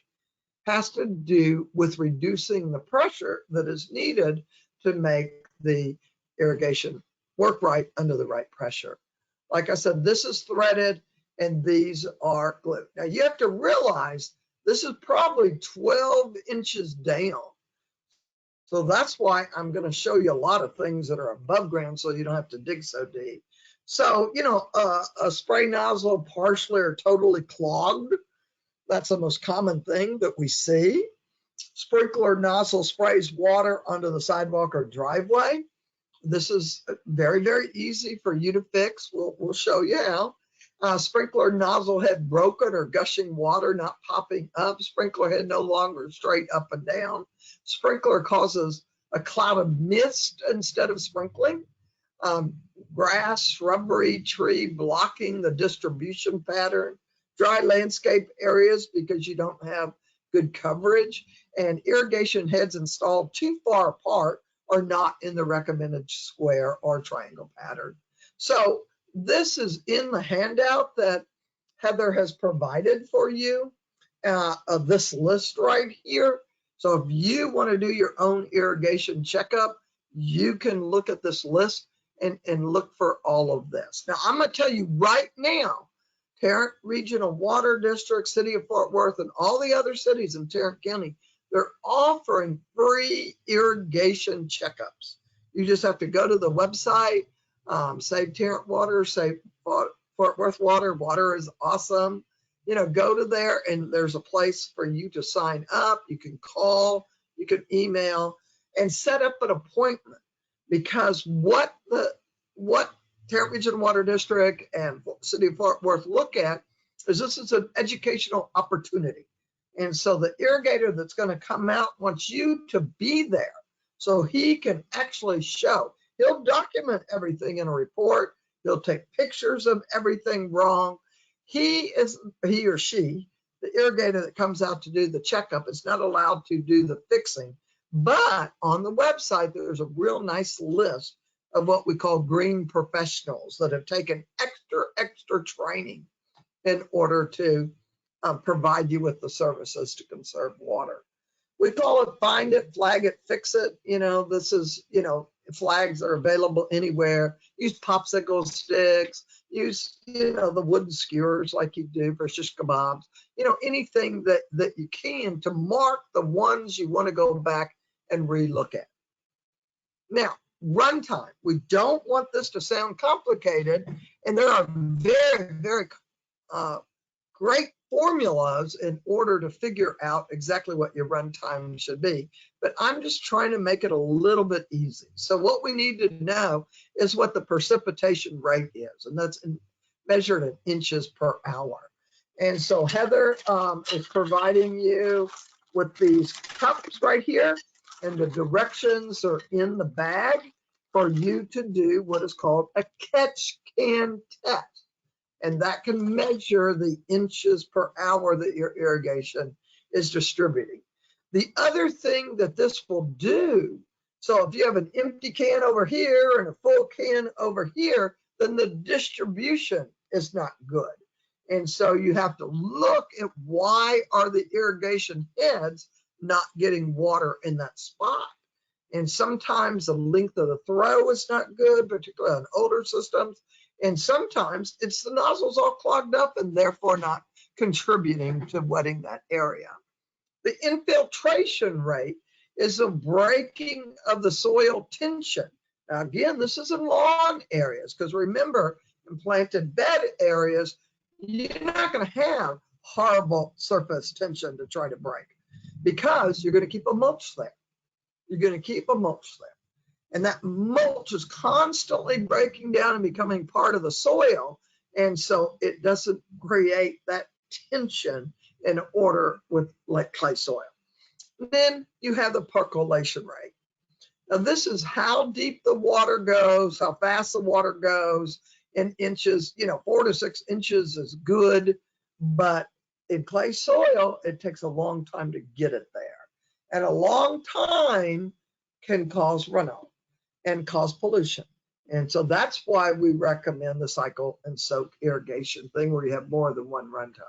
has to do with reducing the pressure that is needed to make the irrigation work right under the right pressure. Like I said, this is threaded and these are glued. Now you have to realize this is probably 12 inches down. So that's why I'm going to show you a lot of things that are above ground so you don't have to dig so deep. So, you know, a spray nozzle partially or totally clogged. That's the most common thing that we see. Sprinkler nozzle sprays water onto the sidewalk or driveway. This is very, very easy for you to fix. We'll show you how. Sprinkler nozzle head broken or gushing water not popping up. Sprinkler head no longer straight up and down. Sprinkler causes a cloud of mist instead of sprinkling. Grass, shrubbery, tree blocking the distribution pattern. Dry landscape areas because you don't have good coverage. And irrigation heads installed too far apart are not in the recommended square or triangle pattern. So this is in the handout that Heather has provided for you of this list right here. So if you want to do your own irrigation checkup, you can look at this list and look for all of this. Now I'm going to tell you right now, Tarrant Regional Water District, City of Fort Worth, and all the other cities in Tarrant County, they're offering free irrigation checkups. You just have to go to the website, Save Tarrant Water, Save Fort Worth Water. Water is awesome. You know, go to there and there's a place for you to sign up. You can call, you can email, and set up an appointment, because what Tarrant Regional Water District and City of Fort Worth look at is this is an educational opportunity. And so the irrigator that's going to come out wants you to be there so he can actually show. He'll document everything in a report. He'll take pictures of everything wrong. He or she, the irrigator that comes out to do the checkup, is not allowed to do the fixing. But on the website, there's a real nice list of what we call green professionals that have taken extra training in order to provide you with the services to conserve water. We call it find it, flag it, fix it. You know, this is, you know, flags are available anywhere. Use popsicle sticks, use, you know, the wooden skewers like you do for shish kebabs, you know, anything that you can to mark the ones you want to go back and relook at. Now, runtime. We don't want this to sound complicated, and there are very, very great formulas in order to figure out exactly what your runtime should be. But I'm just trying to make it a little bit easy. So what we need to know is what the precipitation rate is, and that's measured in inches per hour. And so Heather is providing you with these cups right here, and the directions are in the bag for you to do what is called a catch can test. And that can measure the inches per hour that your irrigation is distributing. The other thing that this will do, so if you have an empty can over here and a full can over here, then the distribution is not good. And so you have to look at why are the irrigation heads not getting water in that spot. And sometimes the length of the throw is not good, particularly on older systems. And sometimes it's the nozzles all clogged up and therefore not contributing to wetting that area. The infiltration rate is the breaking of the soil tension. Now, again, this is in lawn areas, because remember, in planted bed areas, you're not going to have horrible surface tension to try to break, because you're going to keep a mulch there. You're going to keep a mulch there. And that mulch is constantly breaking down and becoming part of the soil. And so it doesn't create that tension in order with like clay soil. Then you have the percolation rate. Now this is how deep the water goes, how fast the water goes in inches. 4 to 6 inches is good, but in clay soil, it takes a long time to get it there. And a long time can cause runoff and cause pollution. And so that's why we recommend the cycle and soak irrigation thing where you have more than one runtime.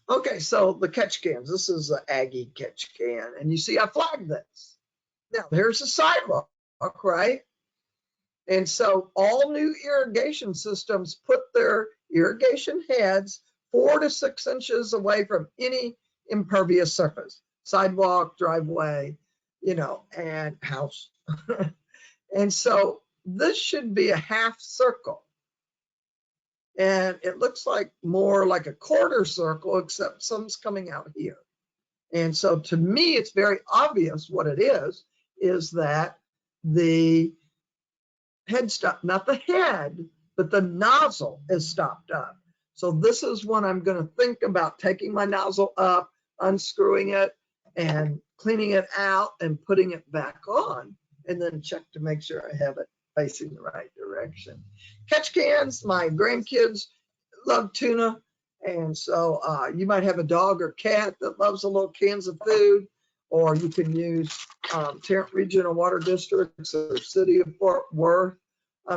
Okay, so the catch cans. This is an Aggie catch can. And you see I flagged this. Now, there's a sidewalk, right? And so all new irrigation systems put their irrigation heads 4 to 6 inches away from any impervious surface, sidewalk, driveway, and house. And so this should be a half circle. And it looks like more like a quarter circle, except some's coming out here. And so to me, it's very obvious what it is that the headstock, not the head, but the nozzle is stopped up. So this is when I'm going to think about taking my nozzle up, unscrewing it, and cleaning it out and putting it back on, and then check to make sure I have it facing the right direction. Catch cans, my grandkids love tuna. And so you might have a dog or cat that loves the little cans of food, or you can use Tarrant Regional Water Districts or City of Fort Worth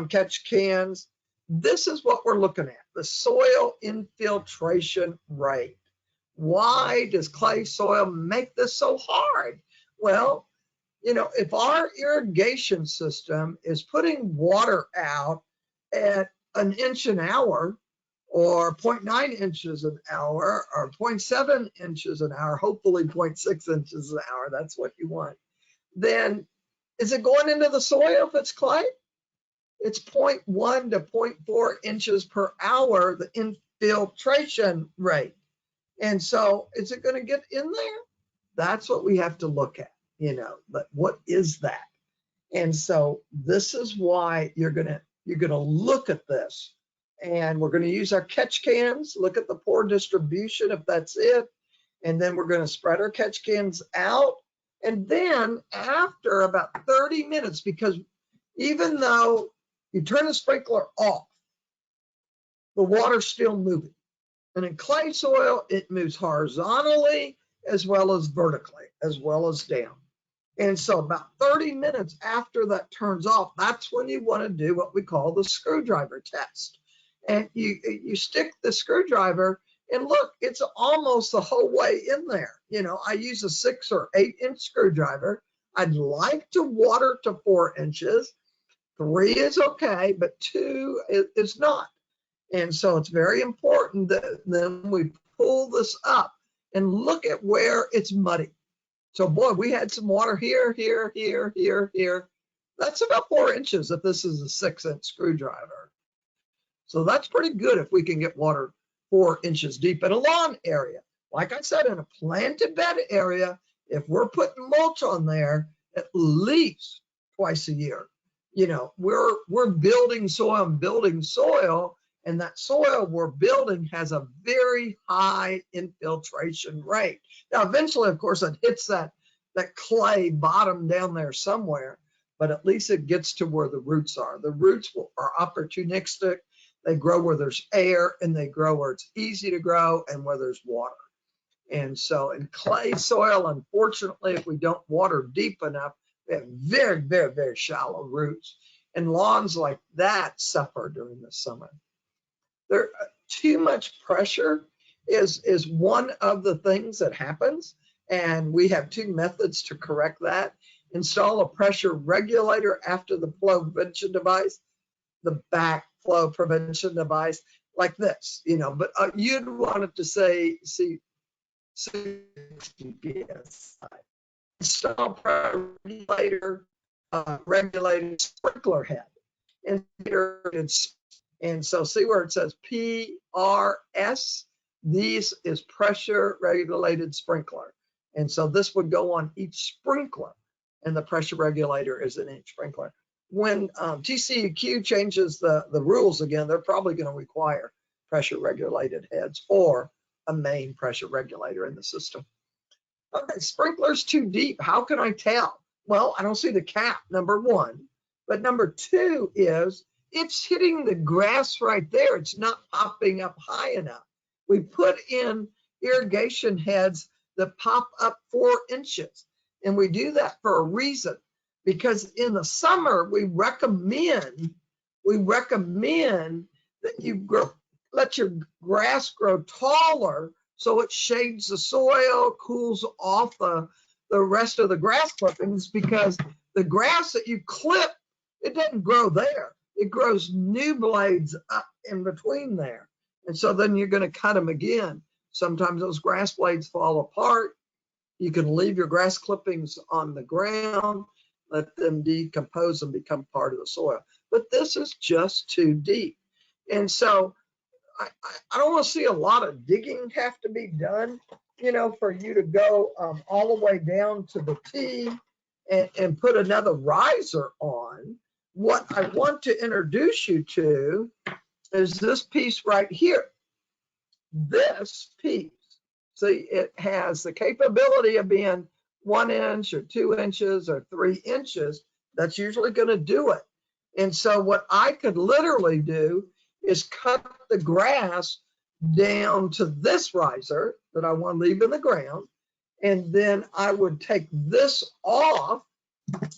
catch cans. This is what we're looking at, the soil infiltration rate. Why does clay soil make this so hard? Well, if our irrigation system is putting water out at an inch an hour, or 0.9 inches an hour, or 0.7 inches an hour, hopefully 0.6 inches an hour, that's what you want, then is it going into the soil if it's clay? It's 0.1 to 0.4 inches per hour, the infiltration rate. And so is it going to get in there? That's what we have to look at, but what is that? And so this is why you're going to look at this. And we're going to use our catch cans, look at the pour distribution if that's it. And then we're going to spread our catch cans out. And then after about 30 minutes, because even though you turn the sprinkler off, the water's still moving. And in clay soil, it moves horizontally as well as vertically, as well as down. And so about 30 minutes after that turns off, that's when you want to do what we call the screwdriver test. And you stick the screwdriver, and look, it's almost the whole way in there. I use a 6 or 8 inch screwdriver. I'd like to water to 4 inches. 3 is okay, but 2 is not. And so it's very important that then we pull this up and look at where it's muddy. So boy, we had some water here, here, here, here, here. That's about 4 inches if this is a 6 inch screwdriver. So that's pretty good if we can get water 4 inches deep in a lawn area. Like I said, in a planted bed area, if we're putting mulch on there at least twice a year, we're building soil, and that soil we're building has a very high infiltration rate. Now, eventually, of course, it hits that clay bottom down there somewhere, but at least it gets to where the roots are. The roots are opportunistic. They grow where there's air, and they grow where it's easy to grow and where there's water. And so in clay soil, unfortunately, if we don't water deep enough, we have very, very, very shallow roots. And lawns like that suffer during the summer. Too much pressure is one of the things that happens. And we have 2 methods to correct that. Install a pressure regulator after the flow prevention device, the backflow prevention device, like this, but you'd want it to say, 60 psi. Install pressure regulator, regulated sprinkler head. And so see where it says PRS? This is pressure regulated sprinkler. And so this would go on each sprinkler, and the pressure regulator is in each sprinkler. When TCEQ changes the rules again, they're probably going to require pressure regulated heads or a main pressure regulator in the system. Okay, sprinkler's too deep. How can I tell? Well, I don't see the cap, number one. But number two is it's hitting the grass right there. It's not popping up high enough. We put in irrigation heads that pop up 4 inches. And we do that for a reason, because in the summer, we recommend that you let your grass grow taller so it shades the soil, cools off the rest of the grass clippings, because the grass that you clip, it doesn't grow there. It grows new blades up in between there. And so then you're going to cut them again. Sometimes those grass blades fall apart. You can leave your grass clippings on the ground, let them decompose and become part of the soil. But this is just too deep. And so I don't want to see a lot of digging have to be done, you know, for you to go all the way down to the T and put another riser on. What I want to introduce you to is this piece right here. This piece, see, it has the capability of being 1 inch or 2 inches or 3 inches. That's usually going to do it. And so what I could literally do is cut the grass down to this riser that I want to leave in the ground. And then I would take this off,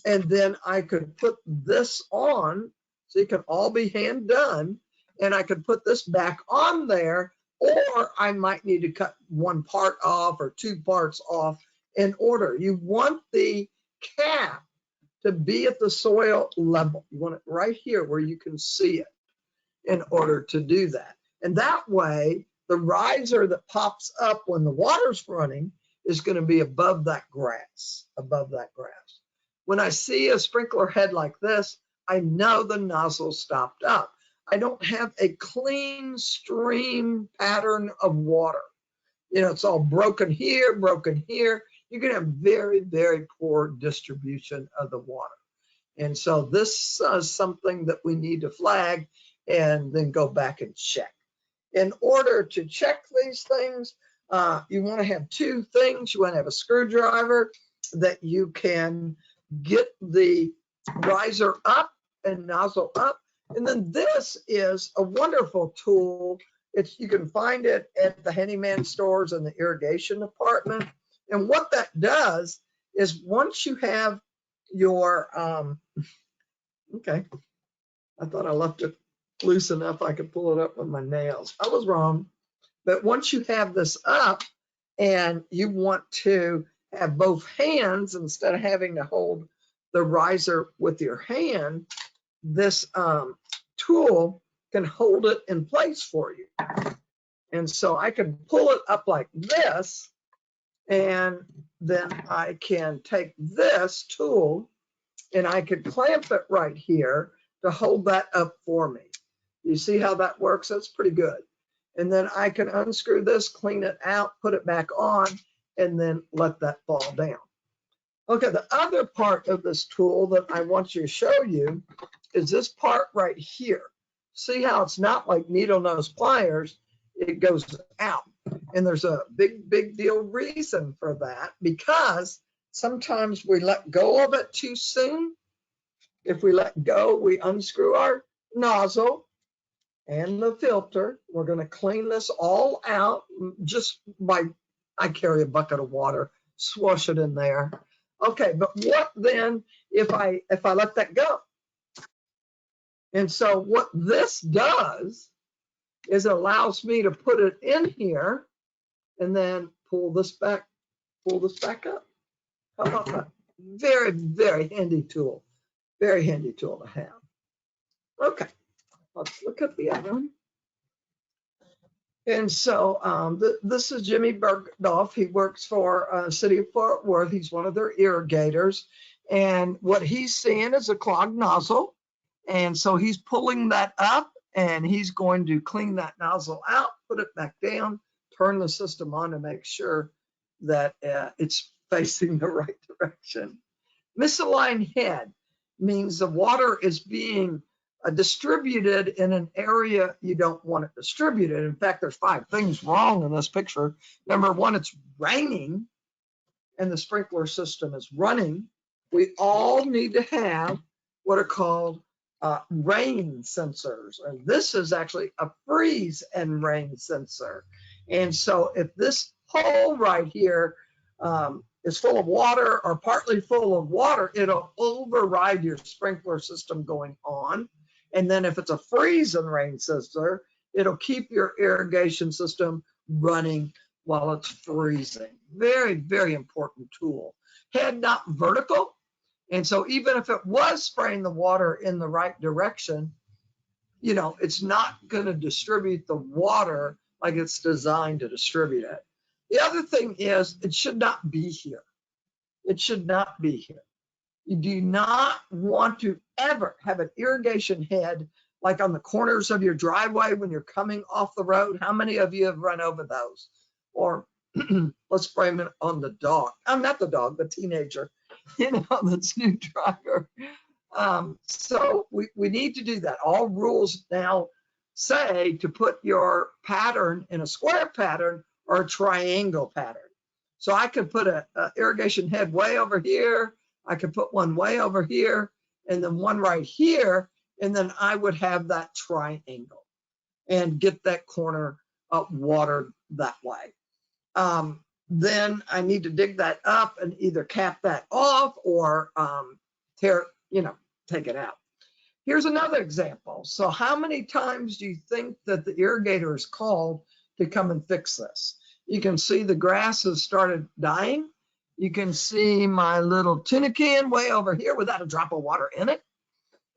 and then I could put this on. So it can all be hand done. And I could put this back on there, or I might need to cut 1 part off or 2 parts off in order. You want the cap to be at the soil level. You want it right here where you can see it in order to do that. And that way, the riser that pops up when the water's running is going to be above that grass, When I see a sprinkler head like this, I know the nozzle stopped up. I don't have a clean stream pattern of water. You know, it's all broken here, broken here. You're going to have very, very poor distribution of the water. And so this is something that we need to flag and then go back and check. In order to check these things, you want to have 2 things. You want to have a screwdriver that you can get the riser up and nozzle up. And then this is a wonderful tool. You can find it at the handyman stores in the irrigation department. And what that does is once you have your, okay, I thought I left it loose enough I could pull it up with my nails. I was wrong. But once you have this up and you want to have both hands, instead of having to hold the riser with your hand, this tool can hold it in place for you. And so I can pull it up like this, and then I can take this tool and I could clamp it right here to hold that up for me. You see how that works? That's pretty good. And then I can unscrew this, clean it out, put it back on, and then let that fall down. Okay, the other part of this tool that I want you to show you is this part right here. See how it's not like needle nose pliers, it goes out. And there's a big deal reason for that, because sometimes we let go of it too soon. If we let go, we unscrew our nozzle and the filter. We're going to clean this all out just by, I carry a bucket of water, swash it in there. Okay, but what then if I let that go? And so what this does is it allows me to put it in here and then pull this back up. How about that? Very, very handy tool. Very handy tool to have. Okay, let's look at the other one. And so this is Jimmy Bergdorf. He works for City of Fort Worth. He's one of their irrigators. And what he's seeing is a clogged nozzle. And so he's pulling that up, and he's going to clean that nozzle out, put it back down, turn the system on to make sure that it's facing the right direction. Misaligned head means the water is being distributed in an area you don't want it distributed. In fact, there's 5 things wrong in this picture. Number 1, it's raining. and the sprinkler system is running, we all need to have what are called rain sensors. And this is actually a freeze and rain sensor. And so if this hole right here is full of water or partly full of water, it'll override your sprinkler system going on. And then if it's a freeze and rain sensor, it'll keep your irrigation system running while it's freezing. Very, very important tool. Head not vertical. And so even if it was spraying the water in the right direction, you know, it's not going to distribute the water like it's designed to distribute it. The other thing is it should not be here. It should not be here. You do not want to ever have an irrigation head like on the corners of your driveway when you're coming off the road. How many of you have run over those? Or let's blame it on the dog. I'm not the dog, the teenager, you know, that's new driver. So we need to do that. All rules now say to put your pattern in a square pattern or a triangle pattern. So I could put a irrigation head way over here. I could put one way over here and then one right here. And then I would have that triangle and get that corner watered that way. Then I need to dig that up and either cap that off or take it out. Here's another example. So how many times do you think that the irrigator is called to come and fix this? You can see the grass has started dying. You can see my little tuna can way over here without a drop of water in it.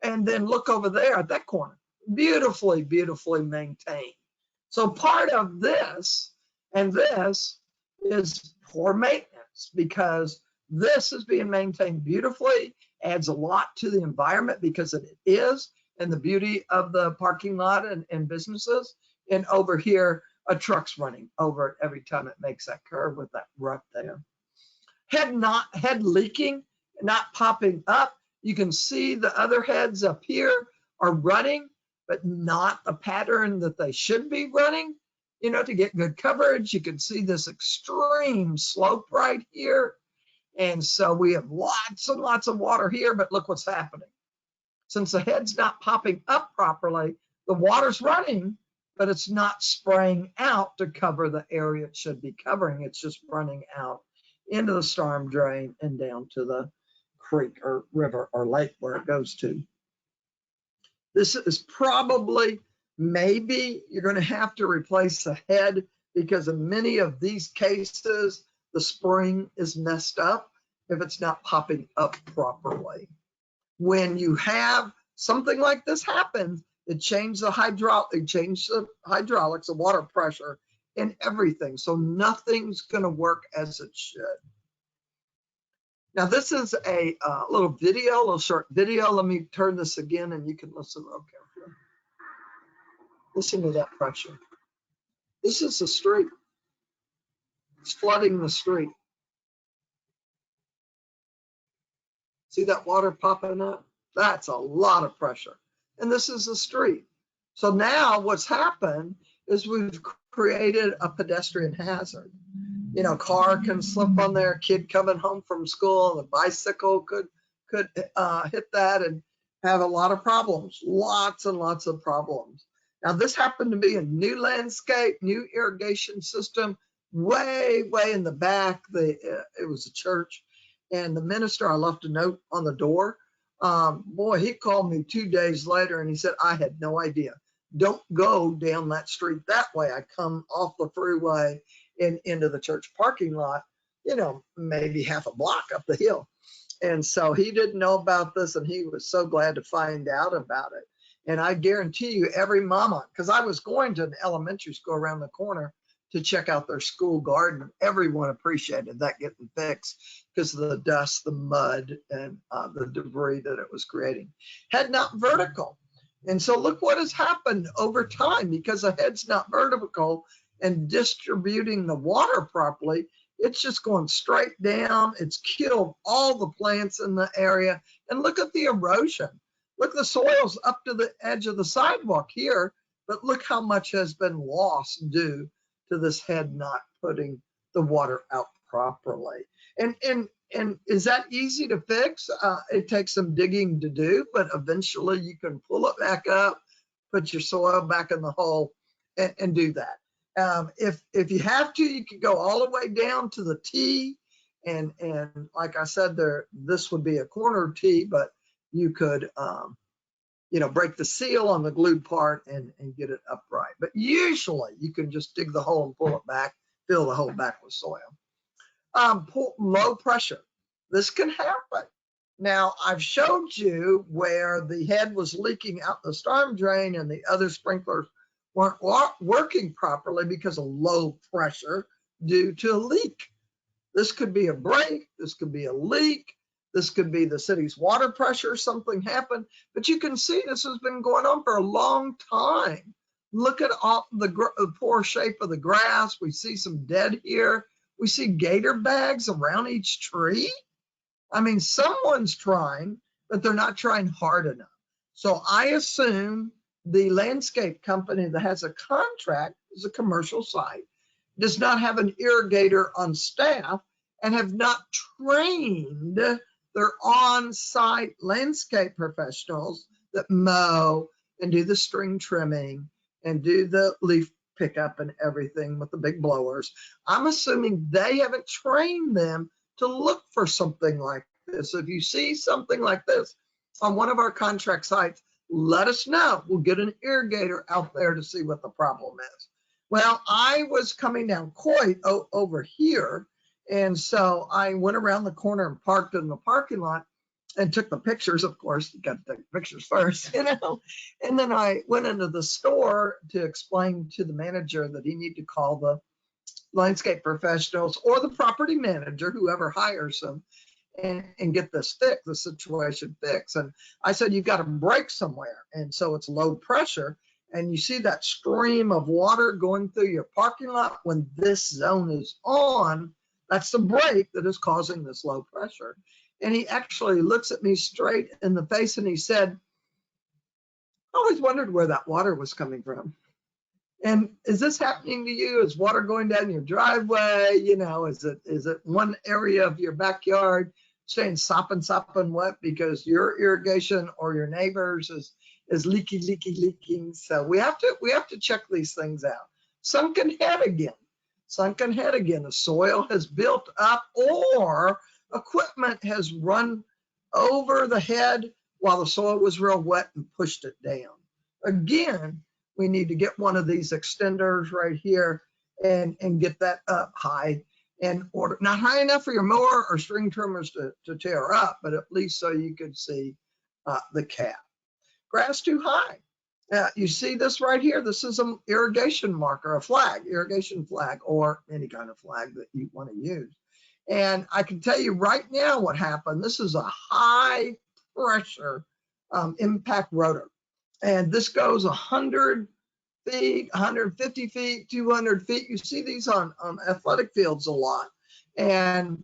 And then look over there at that corner. Beautifully, beautifully maintained. So part of this and this is poor maintenance because this is being maintained beautifully, adds a lot to the environment because it is, and the beauty of the parking lot and businesses. And over here, a truck's running over it every time it makes that curve with that rut there. Head leaking, not popping up. You can see the other heads up here are running, but not a pattern that they should be running. You know, to get good coverage, you can see this extreme slope right here. And so we have lots and lots of water here, but look what's happening. Since the head's not popping up properly, the water's running, but it's not spraying out to cover the area it should be covering. It's just running out into the storm drain and down to the creek or river or lake where it goes to. This is probably, maybe you're going to have to replace the head because in many of these cases, the spring is messed up if it's not popping up properly. When you have something like this happen, it changes the hydraulics, the water pressure, and everything. So nothing's going to work as it should. Now this is a little short video. Let me turn this again and you can listen real carefully. Listen to that pressure. This is the street. It's flooding the street. See that water popping up? That's a lot of pressure. And this is the street. So now what's happened is we've created a pedestrian hazard. You know, car can slip on there, kid coming home from school, the bicycle could hit that and have a lot of problems, lots and lots of problems. Now this happened to be a new landscape, new irrigation system, way in the back. It was a church, and the minister, I left a note on the door. Boy, he called me 2 days later and he said, I had no idea. Don't go down that street that way. I come off the freeway and into the church parking lot, you know, maybe half a block up the hill. And so he didn't know about this and he was so glad to find out about it. And I guarantee you every mama, because I was going to an elementary school around the corner to check out their school garden. Everyone appreciated that getting fixed because of the dust, the mud, and the debris that it was creating. Head not vertical. And so look what has happened over time because the head's not vertical and distributing the water properly. It's just going straight down. It's killed all the plants in the area. And look at the erosion. Look, the soil's up to the edge of the sidewalk here, but look how much has been lost due to this head not putting the water out properly. And is that easy to fix? It takes some digging to do, but eventually you can pull it back up, put your soil back in the hole, and do that. If you have to, you can go all the way down to the T, and like I said, this would be a corner T, but you could break the seal on the glued part and get it upright. But usually you can just dig the hole and pull it back, fill the hole back with soil. Low pressure. This can happen. Now, I've showed you where the head was leaking out the storm drain and the other sprinklers weren't working properly because of low pressure due to a leak. This could be a break. This could be a leak. This could be the city's water pressure. Something happened. But you can see this has been going on for a long time. Look at all the poor shape of the grass. We see some dead here. We see gator bags around each tree. I mean, someone's trying, but they're not trying hard enough. So I assume the landscape company that has a contract is a commercial site, does not have an irrigator on staff, and have not trained their on-site landscape professionals that mow and do the string trimming and do the leaf pickup and everything with the big blowers. I'm assuming they haven't trained them to look for something like this. If you see something like this on one of our contract sites, let us know. We'll get an irrigator out there to see what the problem is. Well, I was coming down Coit over here, and so I went around the corner and parked in the parking lot and took the pictures. Of course, you got to take pictures first, And then I went into the store to explain to the manager that he needed to call the landscape professionals or the property manager, whoever hires them, and get this fixed, the situation fixed. And I said, you've got to break somewhere. And so it's low pressure. And you see that stream of water going through your parking lot. When this zone is on, that's the break that is causing this low pressure. And he actually looks at me straight in the face and he said, I always wondered where that water was coming from. And is this happening to you? Is water going down your driveway? Is it one area of your backyard staying sopping wet because your irrigation or your neighbors is leaking? So we have to check these things out. Sunken head again. The soil has built up, or equipment has run over the head while the soil was real wet and pushed it down. Again, we need to get one of these extenders right here and get that up high, and order not high enough for your mower or string trimmers to tear up, but at least so you could see the cap. Grass too high. You see this right here. This is an irrigation marker, a flag, irrigation flag, or any kind of flag that you want to use. And I can tell you right now what happened. This is a high pressure impact rotor. And this goes 100 feet, 150 feet, 200 feet. You see these on athletic fields a lot. And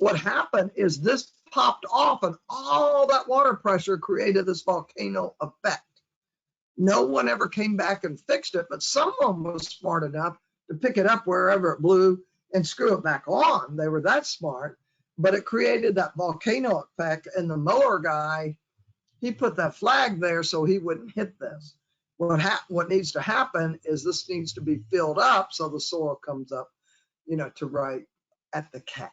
what happened is this popped off, and all that water pressure created this volcano effect. No one ever came back and fixed it, but someone was smart enough to pick it up wherever it blew and screw it back on. They were that smart, but it created that volcano effect. And the mower guy, he put that flag there so he wouldn't hit this. What needs to happen is this needs to be filled up so the soil comes up, to right at the cap.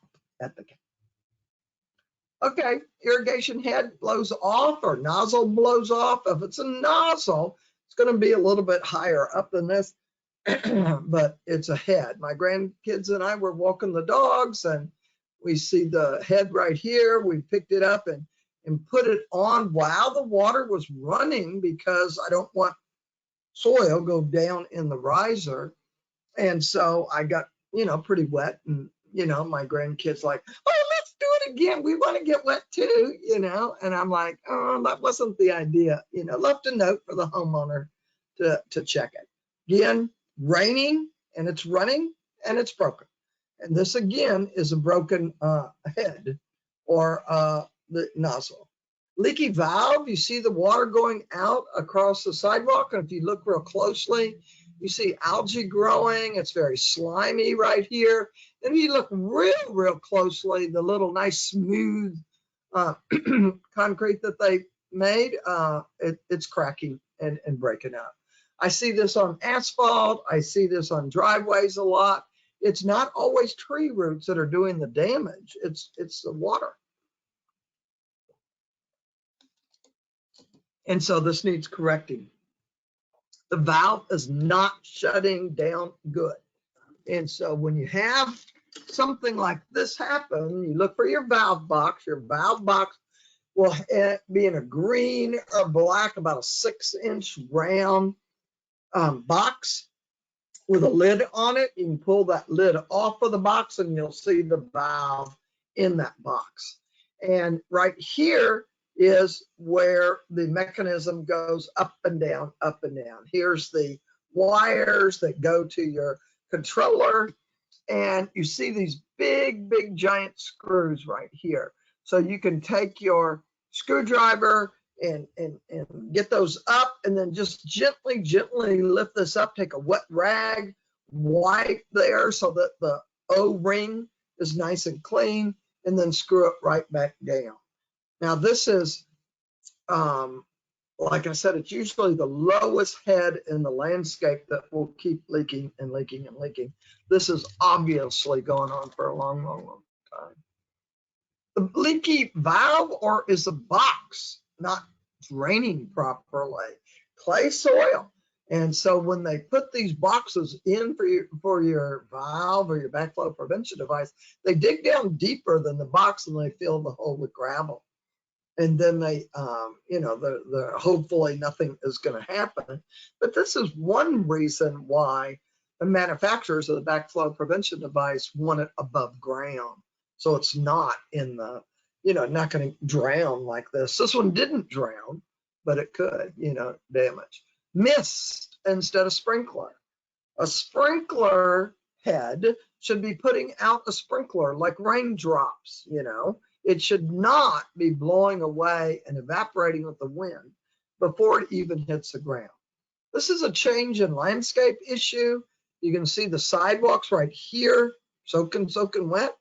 Okay, irrigation head blows off or nozzle blows off. If it's a nozzle, it's going to be a little bit higher up than this, but it's a head. My grandkids and I were walking the dogs, and we see the head right here. We picked it up and put it on while the water was running, because I don't want soil go down in the riser. And so I got, pretty wet, and, my grandkids like, oh, let's do it again. We want to get wet too, and I'm like, oh, that wasn't the idea. Left a note for the homeowner to check it. Again, raining, and it's running, and it's broken. And this again is a broken head or the nozzle. Leaky valve, you see the water going out across the sidewalk, and if you look real closely, You see algae growing. It's very slimy right here. And if you look real closely, the little nice smooth concrete that they made, it's cracking and breaking up. I see this on asphalt. I see this on driveways a lot. It's not always tree roots that are doing the damage. It's the water. And so this needs correcting. The valve is not shutting down good. And so when you have something like this happen, you look for your valve box. Your valve box will be in a green or black, about a 6-inch round box with a lid on it. You can pull that lid off of the box and you'll see the valve in that box. And right here is where the mechanism goes up and down, up and down. Here's the wires that go to your controller. And you see these big giant screws right here. So you can take your screwdriver and get those up, and then just gently lift this up. Take a wet rag, wipe there so that the O-ring is nice and clean, and then screw it right back down. Now this is, like I said, it's usually the lowest head in the landscape that will keep leaking and leaking and leaking. This is obviously going on for a long time. The leaky valve, or is the box not draining properly? Clay soil. And so when they put these boxes in for your valve or your backflow prevention device, they dig down deeper than the box and they fill the hole with gravel. And then they, hopefully nothing is going to happen. But this is one reason why the manufacturers of the backflow prevention device want it above ground. So it's not in the, not going to drown like this. This one didn't drown, but it could, damage. Mist instead of sprinkler. A sprinkler head should be putting out a sprinkler like raindrops, It should not be blowing away and evaporating with the wind before it even hits the ground. This is a change in landscape issue. You can see the sidewalks right here, soaking wet.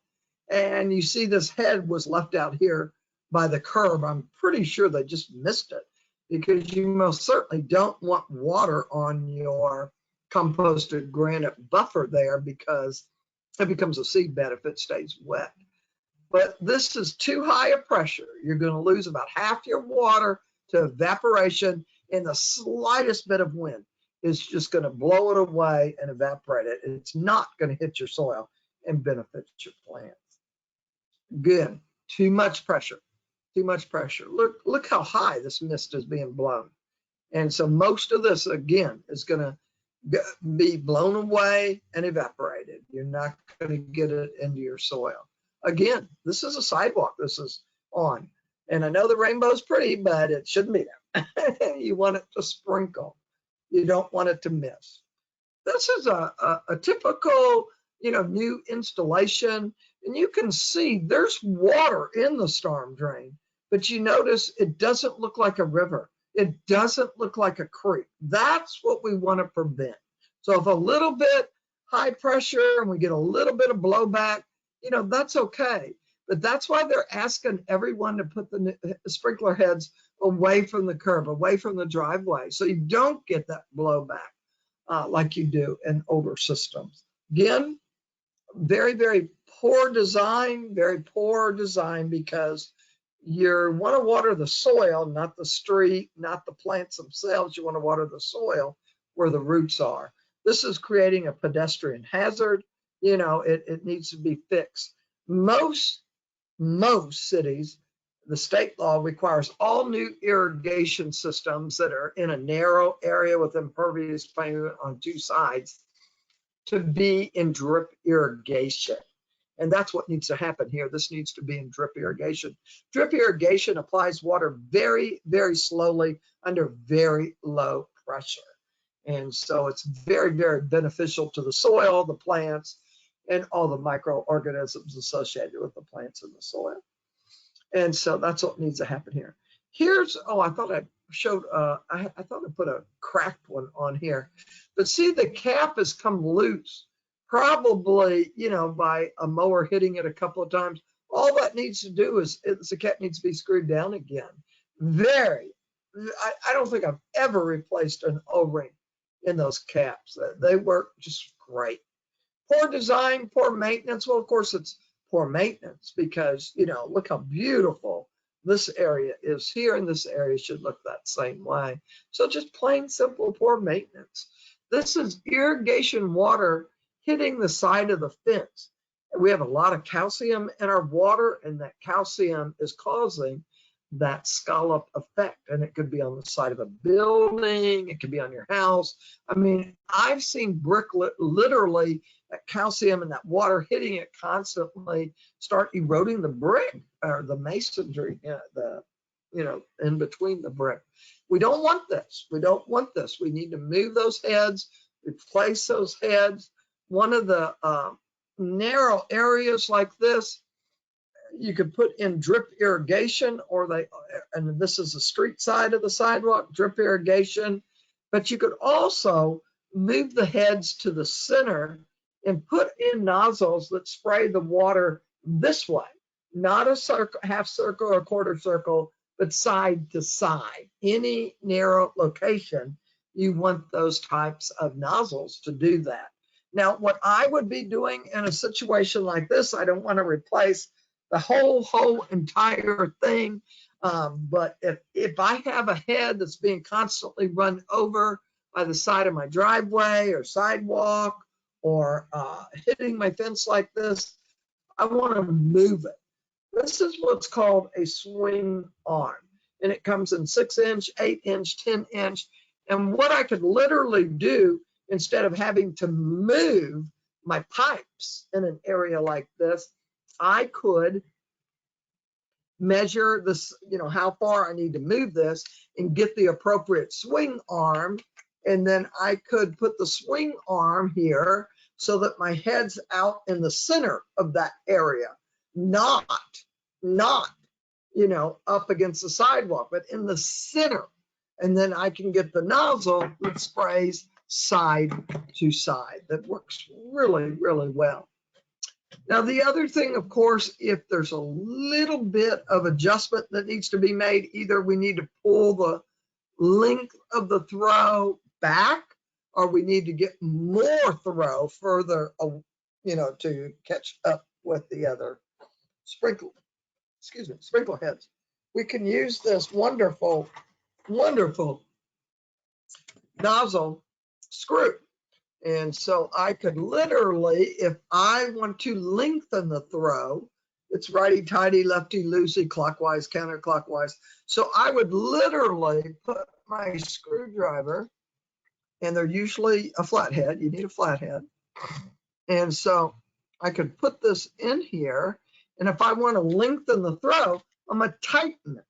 And you see this head was left out here by the curb. I'm pretty sure they just missed it, because you most certainly don't want water on your composted granite buffer there, because it becomes a seed bed if it stays wet. But this is too high a pressure. You're going to lose about half your water to evaporation, and the slightest bit of wind is just going to blow it away and evaporate it. It's not going to hit your soil and benefit your plants. Again, too much pressure, too much pressure. Look how high this mist is being blown. And so most of this, again, is going to be blown away and evaporated. You're not going to get it into your soil. Again, this is a sidewalk this is on. And I know the rainbow's pretty, but it shouldn't be there. You want it to sprinkle. You don't want it to miss. This is a typical, new installation. And you can see there's water in the storm drain, but you notice it doesn't look like a river. It doesn't look like a creek. That's what we want to prevent. So if a little bit high pressure and we get a little bit of blowback, that's okay. But that's why they're asking everyone to put the sprinkler heads away from the curb, away from the driveway, so you don't get that blowback like you do in older systems. Again, very poor design, because you want to water the soil, not the street, not the plants themselves. You want to water the soil where the roots are. This is creating a pedestrian hazard. It needs to be fixed. Most cities, the state law requires all new irrigation systems that are in a narrow area with impervious pavement on two sides to be in drip irrigation. And that's what needs to happen here. This needs to be in drip irrigation. Drip irrigation applies water very slowly under very low pressure. And so it's very beneficial to the soil, the plants, and all the microorganisms associated with the plants in the soil. And so that's what needs to happen here. Here's, oh, I thought I showed, I thought I put a cracked one on here. But see, the cap has come loose, probably, you know, by a mower hitting it a couple of times. All that needs to do is the cap needs to be screwed down again. I don't think I've ever replaced an O-ring in those caps. They work just great. Poor design, poor maintenance. Well, of course, it's poor maintenance because, you know, look how beautiful this area is here, and this area should look that same way. So just plain simple poor maintenance. This is irrigation water hitting the side of the fence. We have a lot of calcium in our water, and that calcium is causing that scallop effect. And it could be on the side of a building, it could be on your house. I mean, I've seen brick literally, that calcium and that water hitting it constantly start eroding the brick or the masonry, you know, in between the brick. We don't want this. We don't want this. We need to move those heads, replace those heads. One of the narrow areas like this, you could put in drip irrigation, and this is the street side of the sidewalk, drip irrigation. But you could also move the heads to the center and put in nozzles that spray the water this way, not a circle, half circle or quarter circle, but side to side. Any narrow location, you want those types of nozzles to do that. Now, what I would be doing in a situation like this, I don't want to replace the whole entire thing. But if I have a head that's being constantly run over by the side of my driveway or sidewalk or hitting my fence like this, I want to move it. This is what's called a swing arm. And it comes in 6-inch, 8-inch, 10-inch. And what I could literally do, instead of having to move my pipes in an area like this, I could measure this, you know, how far I need to move this and get the appropriate swing arm. And then I could put the swing arm here so that my head's out in the center of that area, not, you know, up against the sidewalk, but in the center. And then I can get the nozzle that sprays side to side. That works really, really well. Now, the other thing, of course, if there's a little bit of adjustment that needs to be made, either we need to pull the length of the throw back, or we need to get more throw further, you know, to catch up with the other sprinkler heads. We can use this wonderful nozzle screw. And so I could literally, if I want to lengthen the throw, it's righty-tighty, lefty-loosey, clockwise, counterclockwise. So I would literally put my screwdriver, and they're usually a flathead. You need a flathead. And so I could put this in here. And if I want to lengthen the throw, I'm going to tighten it.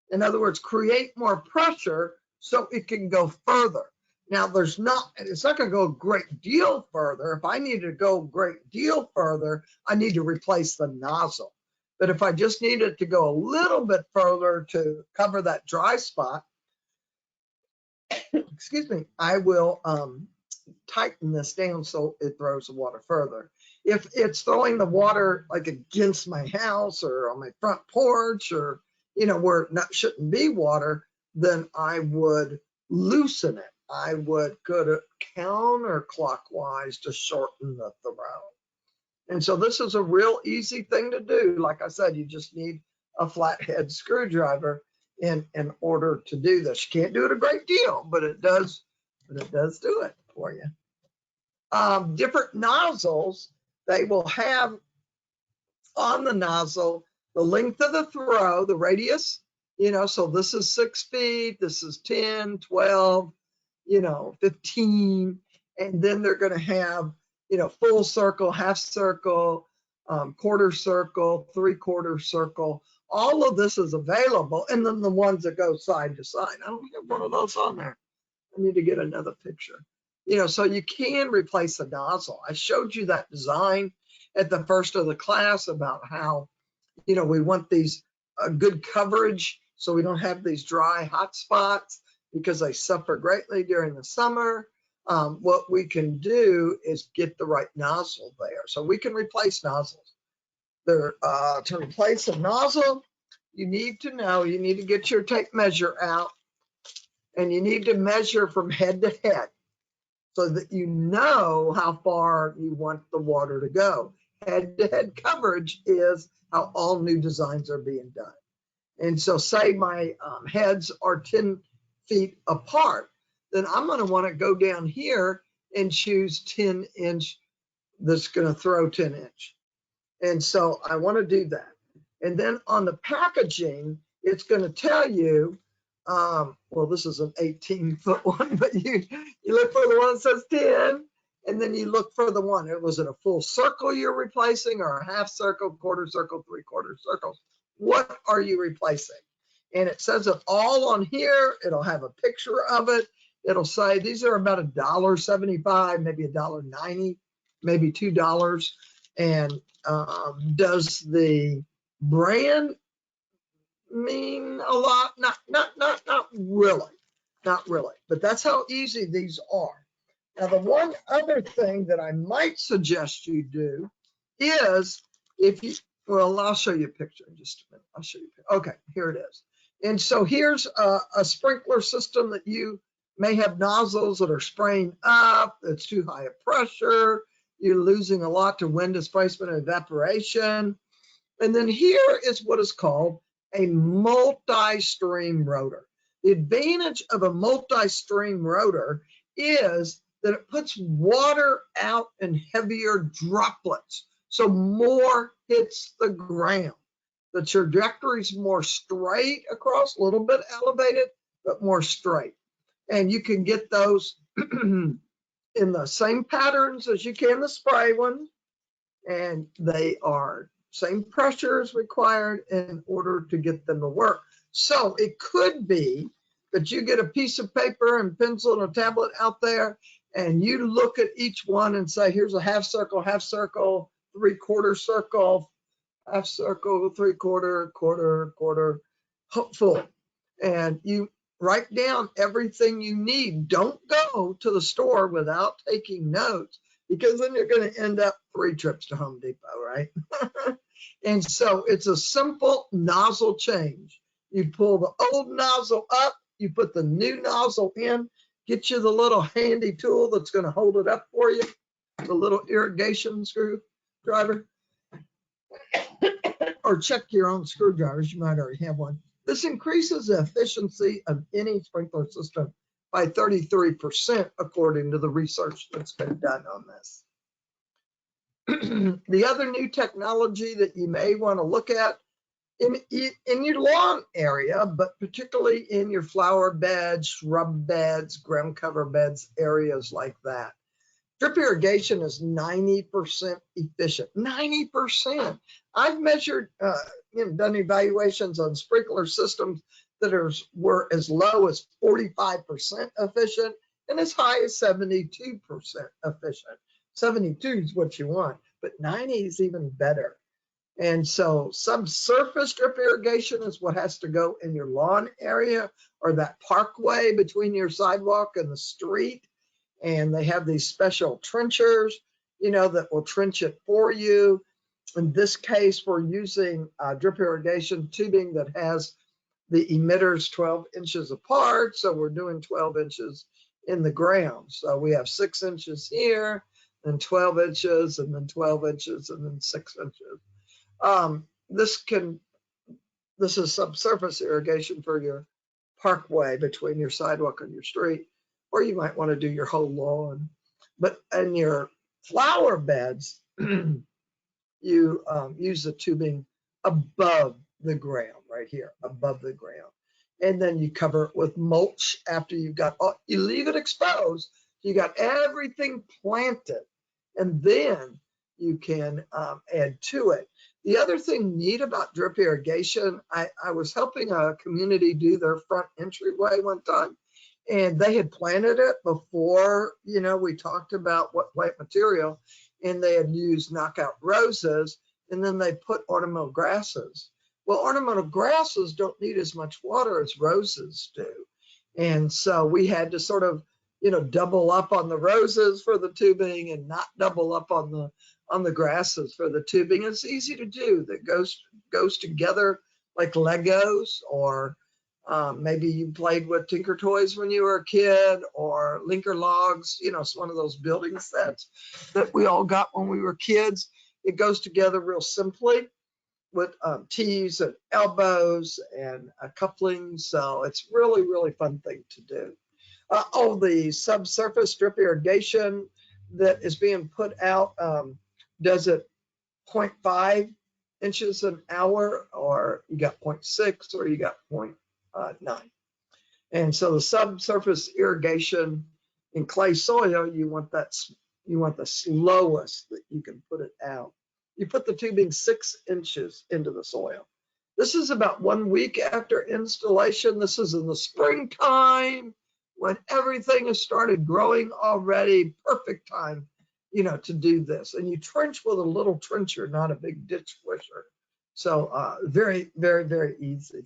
In other words, create more pressure so it can go further. Now, it's not going to go a great deal further. If I need to go a great deal further, I need to replace the nozzle. But if I just need it to go a little bit further to cover that dry spot, excuse me, I will tighten this down so it throws the water further. If it's throwing the water like against my house or on my front porch, or, you know, where it shouldn't be water, then I would loosen it. I would go to counterclockwise to shorten the throw. And so this is a real easy thing to do. Like I said, you just need a flathead screwdriver in order to do this. You can't do it a great deal, but it does do it for you. Different nozzles, they will have on the nozzle the length of the throw, the radius, you know, so this is 6 feet, this is 10, 12, you know, 15, and then they're going to have, you know, full circle, half circle, quarter circle, 3/4 circle. All of this is available, and then the ones that go side to side. I don't have one of those on there. I need to get another picture. You know, so you can replace the nozzle. I showed you that design at the first of the class about how, you know, we want these good coverage so we don't have these dry hot spots because they suffer greatly during the summer. What we can do is get the right nozzle there. So we can replace nozzles. To replace a nozzle, you need to get your tape measure out, and you need to measure from head to head so that you know how far you want the water to go. Head-to-head coverage is how all new designs are being done. And so say my heads are 10 feet apart, then I'm going to want to go down here and choose 10 inch that's going to throw 10 inch. And so I want to do that. And then on the packaging, it's going to tell you, well, this is an 18-foot one, but you look for the one that says 10, and then you look for the one. Was it a full circle you're replacing, or a half circle, quarter circle, three-quarter circle? What are you replacing? And it says it all on here. It'll have a picture of it. It'll say these are about $1.75, maybe $1.90, maybe $2. And does the brand mean a lot? Not really. But that's how easy these are. Now, the one other thing that I might suggest you do is well, I'll show you a picture in just a minute. I'll show you. Okay, here it is. And so here's a sprinkler system that you may have nozzles that are spraying up. It's too high a pressure. You're losing a lot to wind displacement and evaporation. And then here is what is called a multi-stream rotor. The advantage of a multi-stream rotor is that it puts water out in heavier droplets, so more hits the ground. The trajectory is more straight across, a little bit elevated, but more straight. And you can get those in the same patterns as you can the spray one, and they are same pressures required in order to get them to work. So it could be that you get a piece of paper and pencil and a tablet out there, and you look at each one and say, here's a half circle, three-quarter circle, half circle, three-quarter, quarter, full. And you write down everything you need. Don't go to the store without taking notes, because then you're going to end up 3 trips to Home Depot, right? And so it's a simple nozzle change. You pull the old nozzle up, you put the new nozzle in, get you the little handy tool that's going to hold it up for you, the little irrigation screwdriver, or check your own screwdrivers. You might already have one. This increases the efficiency of any sprinkler system by 33%, according to the research that's been done on this. The other new technology that you may want to look at in your lawn area, but particularly in your flower beds, shrub beds, ground cover beds, areas like that. Drip irrigation is 90% efficient. 90%. I've measured, done evaluations on sprinkler systems that were as low as 45% efficient and as high as 72% efficient. 72 is what you want, but 90 is even better. And so subsurface drip irrigation is what has to go in your lawn area or that parkway between your sidewalk and the street. And they have these special trenchers, that will trench it for you. In this case, we're using drip irrigation tubing that has the emitters 12 inches apart. So we're doing 12 inches in the ground. So we have 6 inches here, then 12 inches, and then 12 inches, and then 6 inches. This is subsurface irrigation for your parkway between your sidewalk and your street, or you might want to do your whole lawn. But in your flower beds, you use the tubing above the ground, right here, above the ground. And then you cover it with mulch after you leave it exposed. You got everything planted, and then you can add to it. The other thing neat about drip irrigation, I was helping a community do their front entryway one time, and they had planted it before, we talked about what plant material, and they had used knockout roses, and then they put ornamental grasses. Well, ornamental grasses don't need as much water as roses do. And so we had to sort of, double up on the roses for the tubing and not double up on the grasses for the tubing. It's easy to do. That goes together like Legos, or maybe you played with Tinker Toys when you were a kid, or Linker Logs. It's one of those building sets that we all got when we were kids. It goes together real simply with T's and elbows and couplings. So it's really, really fun thing to do. The subsurface drip irrigation that is being put out does it 0.5 inches an hour, or you got 0.6, or you got 0.9. And so the subsurface irrigation in clay soil, you want the slowest that you can put it out. You put the tubing 6 inches into the soil. This is about 1 week after installation. This is in the springtime when everything has started growing already. Perfect time, to do this. And you trench with a little trencher, not a big ditch pusher. So very, very, very easy.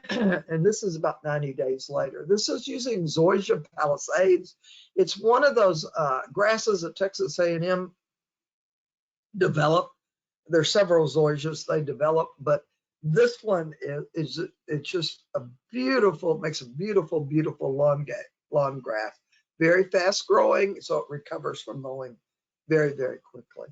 And this is about 90 days later. This is using Zoysia palisades. It's one of those grasses that Texas A&M developed. There's several zoysias they develop, but this one is it's just a beautiful, makes a beautiful, beautiful lawn grass. Very fast growing, so it recovers from mowing very, very quickly.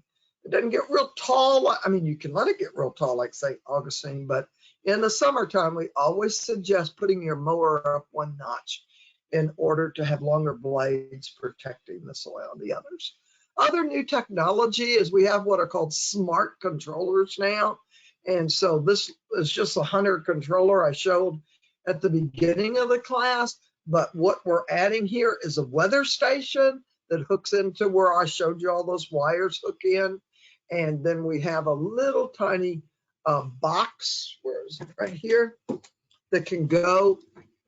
It doesn't get real tall. I mean, you can let it get real tall like St. Augustine, but in the summertime, we always suggest putting your mower up 1 notch in order to have longer blades protecting the soil and the others. Other new technology is we have what are called smart controllers now. And so this is just a Hunter controller I showed at the beginning of the class. But what we're adding here is a weather station that hooks into where I showed you all those wires hook in. And then we have a little tiny box, where is it, right here, that can go,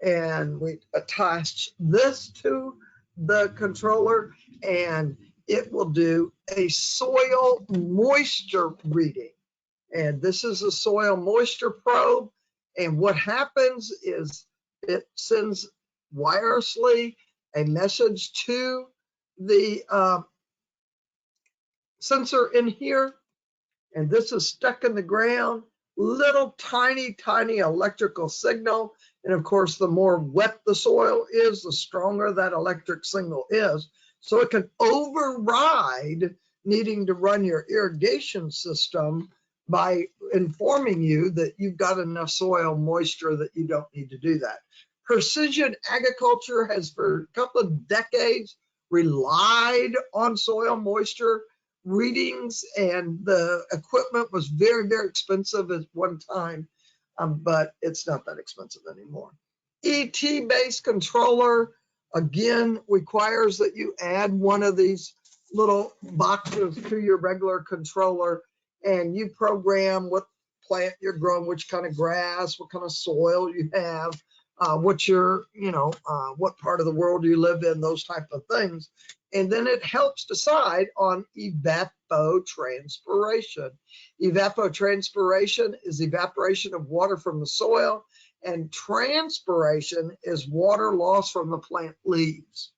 and we attach this to the controller, and it will do a soil moisture reading. And this is a soil moisture probe. And what happens is it sends wirelessly a message to the sensor in here. And this is stuck in the ground, little tiny, tiny electrical signal. And of course, the more wet the soil is, the stronger that electric signal is. So it can override needing to run your irrigation system by informing you that you've got enough soil moisture that you don't need to do that. Precision agriculture has for a couple of decades relied on soil moisture readings, and the equipment was very, very expensive at one time, but it's not that expensive anymore. ET-based controller, again, requires that you add one of these little boxes to your regular controller, and you program what plant you're growing, which kind of grass, what kind of soil you have, what part of the world you live in, those type of things. And then it helps decide on evapotranspiration. Evapotranspiration is evaporation of water from the soil, and transpiration is water loss from the plant leaves.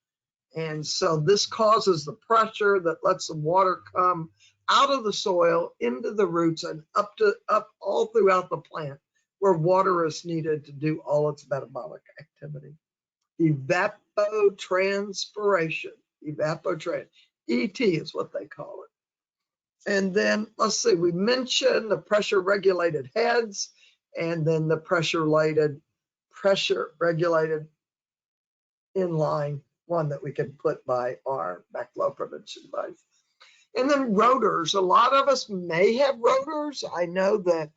And so this causes the pressure that lets the water come out of the soil into the roots and up all throughout the plant, where water is needed to do all its metabolic activity. Evapotranspiration. ET is what they call it. And then let's see, we mentioned the pressure regulated heads, and then the pressure regulated inline one that we can put by our backflow prevention device. And then rotors. A lot of us may have rotors. I know that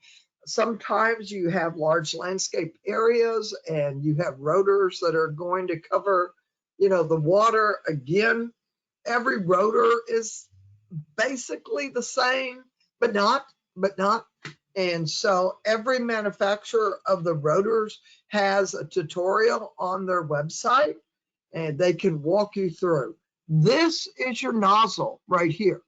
sometimes you have large landscape areas and you have rotors that are going to cover, the water. Again, every rotor is basically the same, but not. And so every manufacturer of the rotors has a tutorial on their website, and they can walk you through. This is your nozzle right here.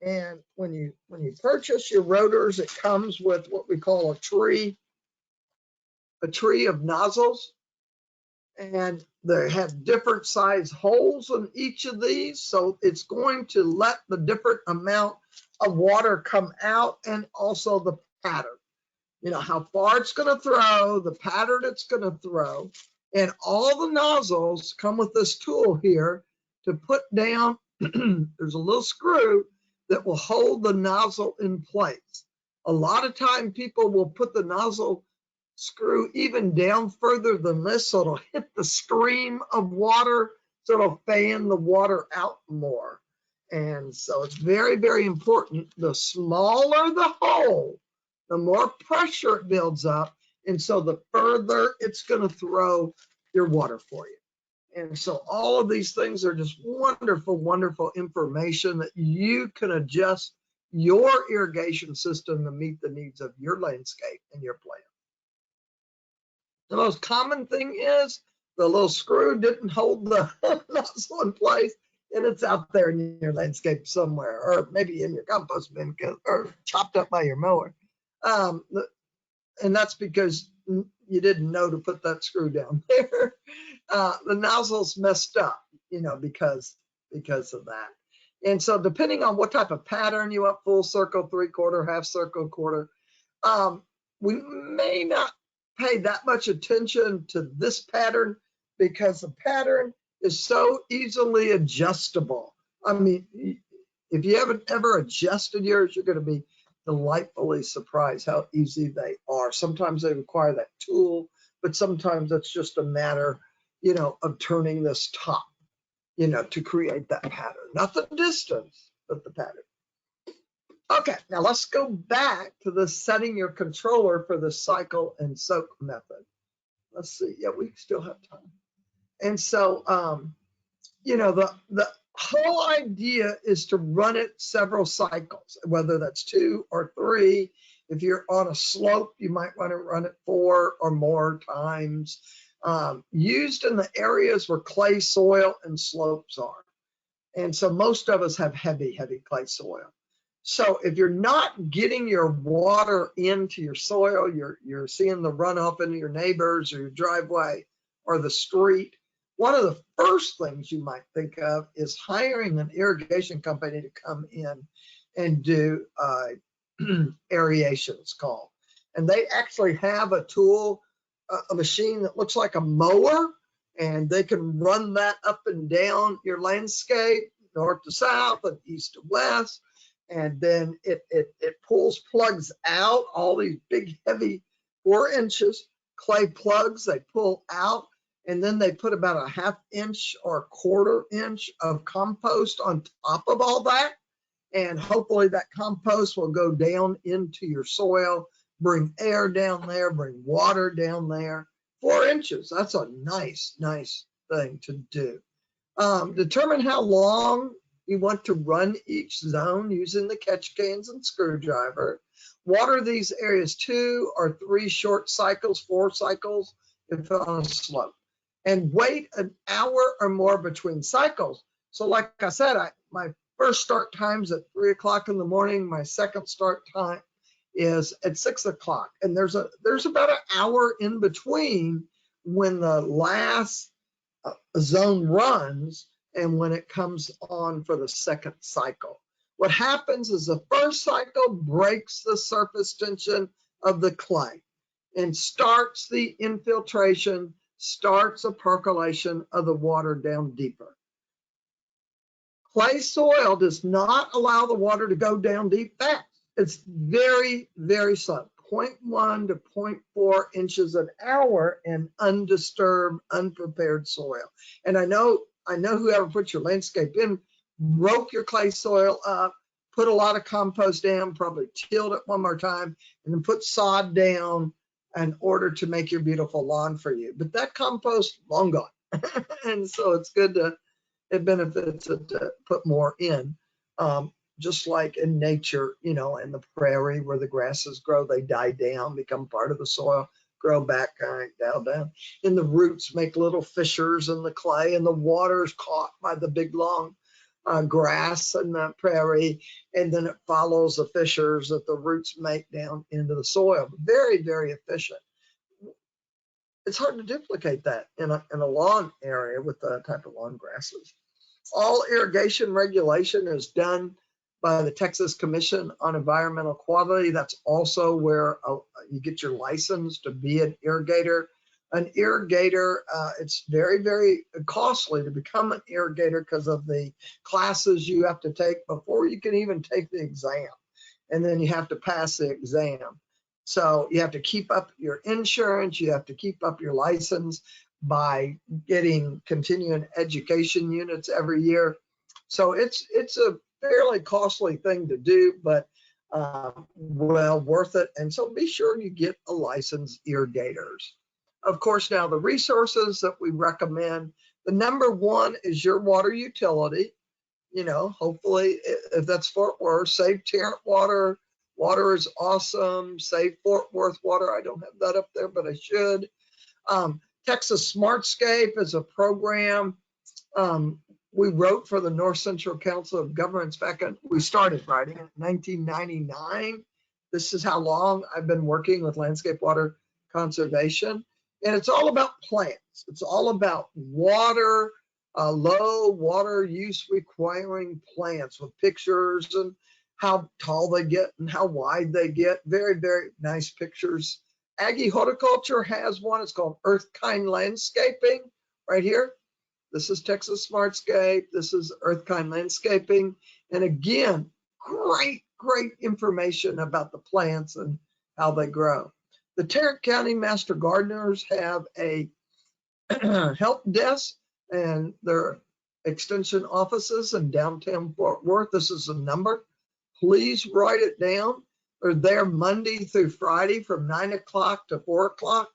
And when you purchase your rotors, it comes with what we call a tree of nozzles. And they have different size holes in each of these. So it's going to let the different amount of water come out, and also the pattern. You know, how far it's going to throw, the pattern it's going to throw. And all the nozzles come with this tool here to put down. There's a little screw that will hold the nozzle in place. A lot of time people will put the nozzle screw even down further than this, so it'll hit the stream of water, so it'll fan the water out more. And so it's very, very important. The smaller the hole, the more pressure it builds up, and so the further it's going to throw your water for you. And so all of these things are just wonderful, wonderful information that you can adjust your irrigation system to meet the needs of your landscape and your plant. The most common thing is the little screw didn't hold the nozzle in place, and it's out there in your landscape somewhere, or maybe in your compost bin, or chopped up by your mower. And that's because you didn't know to put that screw down there. The nozzle's messed up, you know, because of that. And so depending on what type of pattern you want, full circle, 3/4, half circle, quarter, we may not pay that much attention to this pattern because the pattern is so easily adjustable. I mean, if you haven't ever adjusted yours, you're going to be delightfully surprised how easy they are. Sometimes they require that tool, but sometimes it's just a matter, you know, of turning this top, you know, to create that pattern. Not the distance, but the pattern. Okay, now let's go back to the setting your controller for the cycle and soak method. Let's see. Yeah, we still have time. And so, you know, the whole idea is to run it several cycles, whether that's 2 or 3. If you're on a slope, you might want to run it 4 or more times. Used in the areas where clay soil and slopes are. And so most of us have heavy, heavy clay soil. So if you're not getting your water into your soil, you're seeing the runoff into your neighbors or your driveway or the street, one of the first things you might think of is hiring an irrigation company to come in and do aeration, it's called. And they actually have a tool, a machine that looks like a mower, and they can run that up and down your landscape, north to south and east to west. And then it plugs out all these big, heavy 4 inches clay plugs. They pull out, and then they put about a 1/2 inch or 1/4 inch of compost on top of all that. And hopefully that compost will go down into your soil, bring air down there, bring water down there. 4 inches, that's a nice, nice thing to do. Determine how long you want to run each zone using the catch cans and screwdriver. Water these areas 2 or 3 short cycles, 4 cycles if on a slope. And wait an hour or more between cycles. So like I said, my first start time's at 3 o'clock in the morning. My second start time is at 6 o'clock. And there's about an hour in between when the last zone runs and when it comes on for the second cycle. What happens is the first cycle breaks the surface tension of the clay and starts the infiltration, starts a percolation of the water down deeper. Clay soil does not allow the water to go down deep fast. It's very, very slow, 0.1 to 0.4 inches an hour in undisturbed, unprepared soil. And I know whoever put your landscape in broke your clay soil up, put a lot of compost down, probably tilled it one more time, and then put sod down in order to make your beautiful lawn for you. But that compost, long gone. And so it's good to, it benefits to put more in. Just like in nature, you know, in the prairie where the grasses grow, they die down, become part of the soil, grow back, down. And the roots make little fissures in the clay, and the water is caught by the big long grass in the prairie, and then it follows the fissures that the roots make down into the soil. Very, very efficient. It's hard to duplicate that in a lawn area with the type of lawn grasses. All irrigation regulation is done by the Texas Commission on Environmental Quality. That's also where you get your license to be an irrigator. An irrigator, it's very, very costly to become an irrigator because of the classes you have to take before you can even take the exam. And then you have to pass the exam. So you have to keep up your insurance, you have to keep up your license by getting continuing education units every year. So it's a fairly costly thing to do, but well worth it. And so be sure you get a licensed irrigators. Of course, now the resources that we recommend, the number one is your water utility. You know, hopefully if that's Fort Worth, save Tarrant water. Water is awesome. Save Fort Worth water. I don't have that up there, but I should. Texas Smartscape is a program we wrote for the North Central Council of Governments we started writing in 1999. This is how long I've been working with landscape water conservation. And it's all about plants. It's all about water, low water use requiring plants with pictures and how tall they get and how wide they get. Very, very nice pictures. Aggie Horticulture has one. It's called Earthkind Landscaping right here. This is Texas Smartscape. This is Earthkind Landscaping. And again, great, great information about the plants and how they grow. The Tarrant County Master Gardeners have a help desk and their extension offices in downtown Fort Worth. This is a number. Please write it down. They're there Monday through Friday from 9 o'clock to 4 o'clock.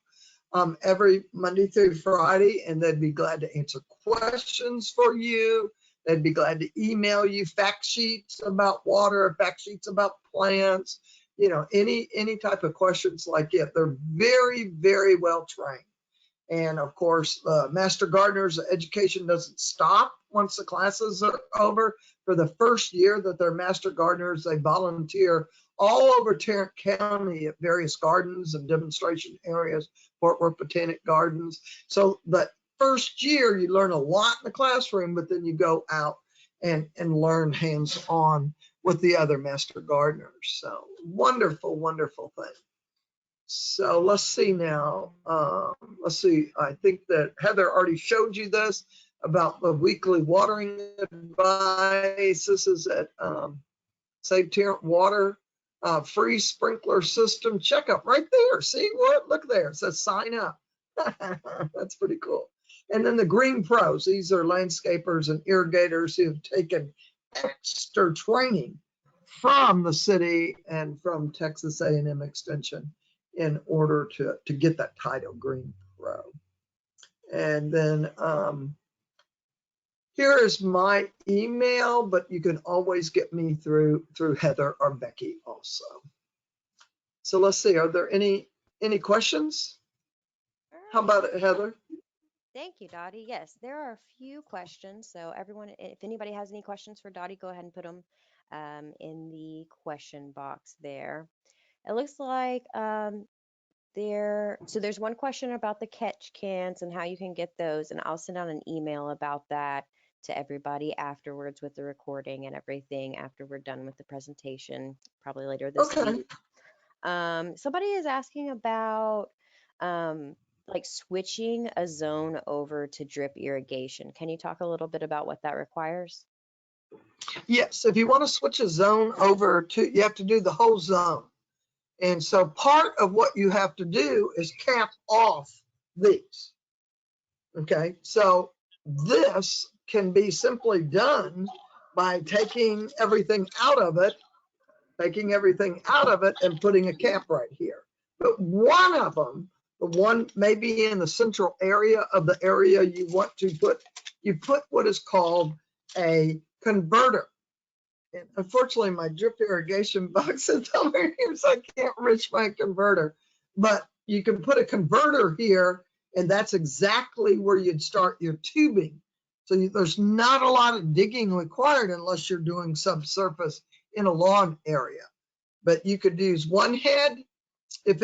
Every Monday through Friday, and they'd be glad to answer questions for you. They'd be glad to email you fact sheets about water, fact sheets about plants, you know, any type of questions like it. They're very, very well trained. And of course, Master Gardeners education doesn't stop once the classes are over. For the first year that they're Master Gardeners, they volunteer all over Tarrant County at various gardens and demonstration areas, Fort Worth Botanic Gardens. So the first year you learn a lot in the classroom, but then you go out and learn hands-on with the other Master Gardeners. So wonderful, wonderful thing. So let's see now. Let's see. I think that Heather already showed you this about the weekly watering advice. This is at Save Tarrant Water. Free sprinkler system checkup right there. See what? Look there. It says sign up. That's pretty cool. And then the Green Pros. These are landscapers and irrigators who have taken extra training from the city and from Texas A&M Extension in order to get that title Green Pro. And then here is my email, but you can always get me through Heather or Becky also. So let's see, are there any questions? How about it, Heather? Thank you, Dottie. Yes, there are a few questions. So everyone, if anybody has any questions for Dottie, go ahead and put them in the question box there. It looks like there's one question about the catch cans and how you can get those, and I'll send out an email about that to everybody afterwards with the recording and everything after we're done with the presentation, probably later this week. Somebody is asking about like switching a zone over to drip irrigation. Can you talk a little bit about what that requires? Yes, if you want to switch a zone over to, you have to do the whole zone. And so part of what you have to do is cap off these. Okay, so this can be simply done by taking everything out of it and putting a cap right here. But one of them, the one maybe in the central area of the area you want to put, you put what is called a converter. And unfortunately, my drip irrigation box is over here, so I can't reach my converter. But you can put a converter here, and that's exactly where you'd start your tubing. So there's not a lot of digging required unless you're doing subsurface in a lawn area. But you could use one head if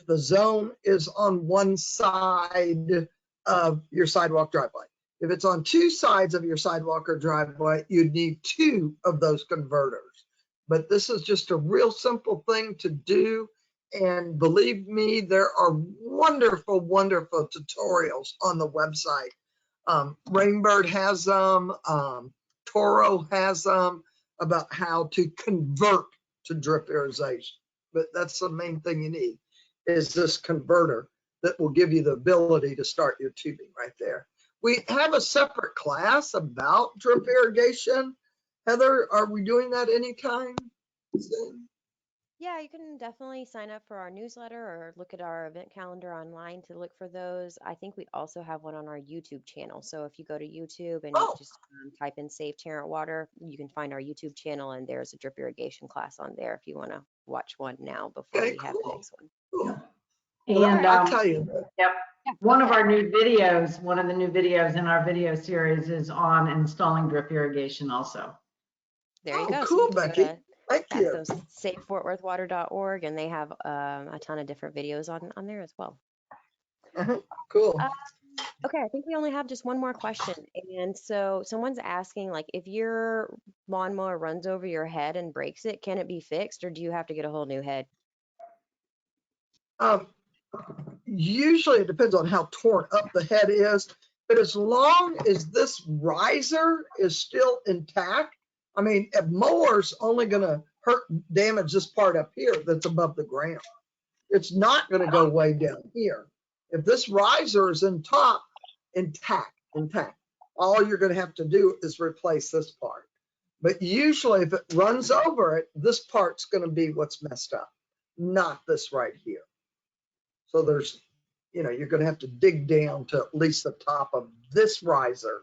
the zone is on one side of your sidewalk driveway. If it's on two sides of your sidewalk or driveway, you'd need two of those converters. But this is just a real simple thing to do. And believe me, there are wonderful, wonderful tutorials on the website. Rainbird has them, Toro has them about how to convert to drip irrigation. But that's the main thing you need is this converter that will give you the ability to start your tubing right there. We have a separate class about drip irrigation. Heather, are we doing that anytime soon? Yeah, you can definitely sign up for our newsletter or look at our event calendar online to look for those. I think we also have one on our YouTube channel. So if you go to YouTube and Oh, just type in Save Tarrant Water, you can find our YouTube channel and there's a drip irrigation class on there if you want to watch one now before okay, we have the cool. next one. Cool. Well, And I tell you, yep, Yeah, go one of ahead. our new videos, one of the new videos in our video series is on installing drip irrigation also. There you oh, go. So you cool, can go Becky. to Thank yeah, you. so savefortworthwater.org and they have a ton of different videos on there as well. Cool. Okay, I think we only have just one more question. And so someone's asking, like, if your lawnmower runs over your head and breaks it, can it be fixed or do you have to get a whole new head? Um, Usually it depends on how torn up the head is, but as long as this riser is still intact, I mean, a mower's only going to damage this part up here that's above the ground. It's not going to go way down here. If this riser is intact, all you're going to have to do is replace this part. But usually if it runs over it, this part's going to be what's messed up, not this right here. So there's, you're going to have to dig down to at least the top of this riser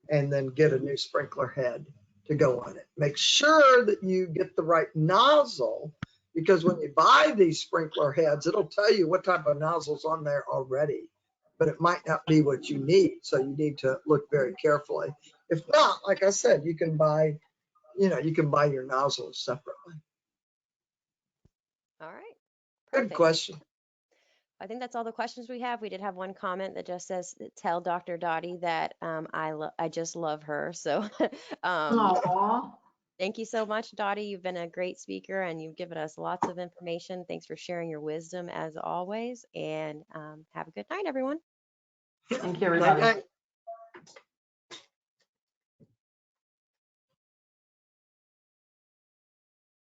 and then get a new sprinkler head to go on it. Make sure that you get the right nozzle because when you buy these sprinkler heads, it'll tell you what type of nozzle's on there already, but it might not be what you need. So you need to look very carefully. If not, like I said, you can buy your nozzles separately. All right, Good perfect. question. I think that's all the questions we have. We did have one comment that just says, "Tell Dr. Dotty that I just love her." So, um, Aww. thank you so much, Dottie. You've been a great speaker and you've given us lots of information. Thanks for sharing your wisdom as always. And have a good night, everyone. Thank you, Night, everybody. night.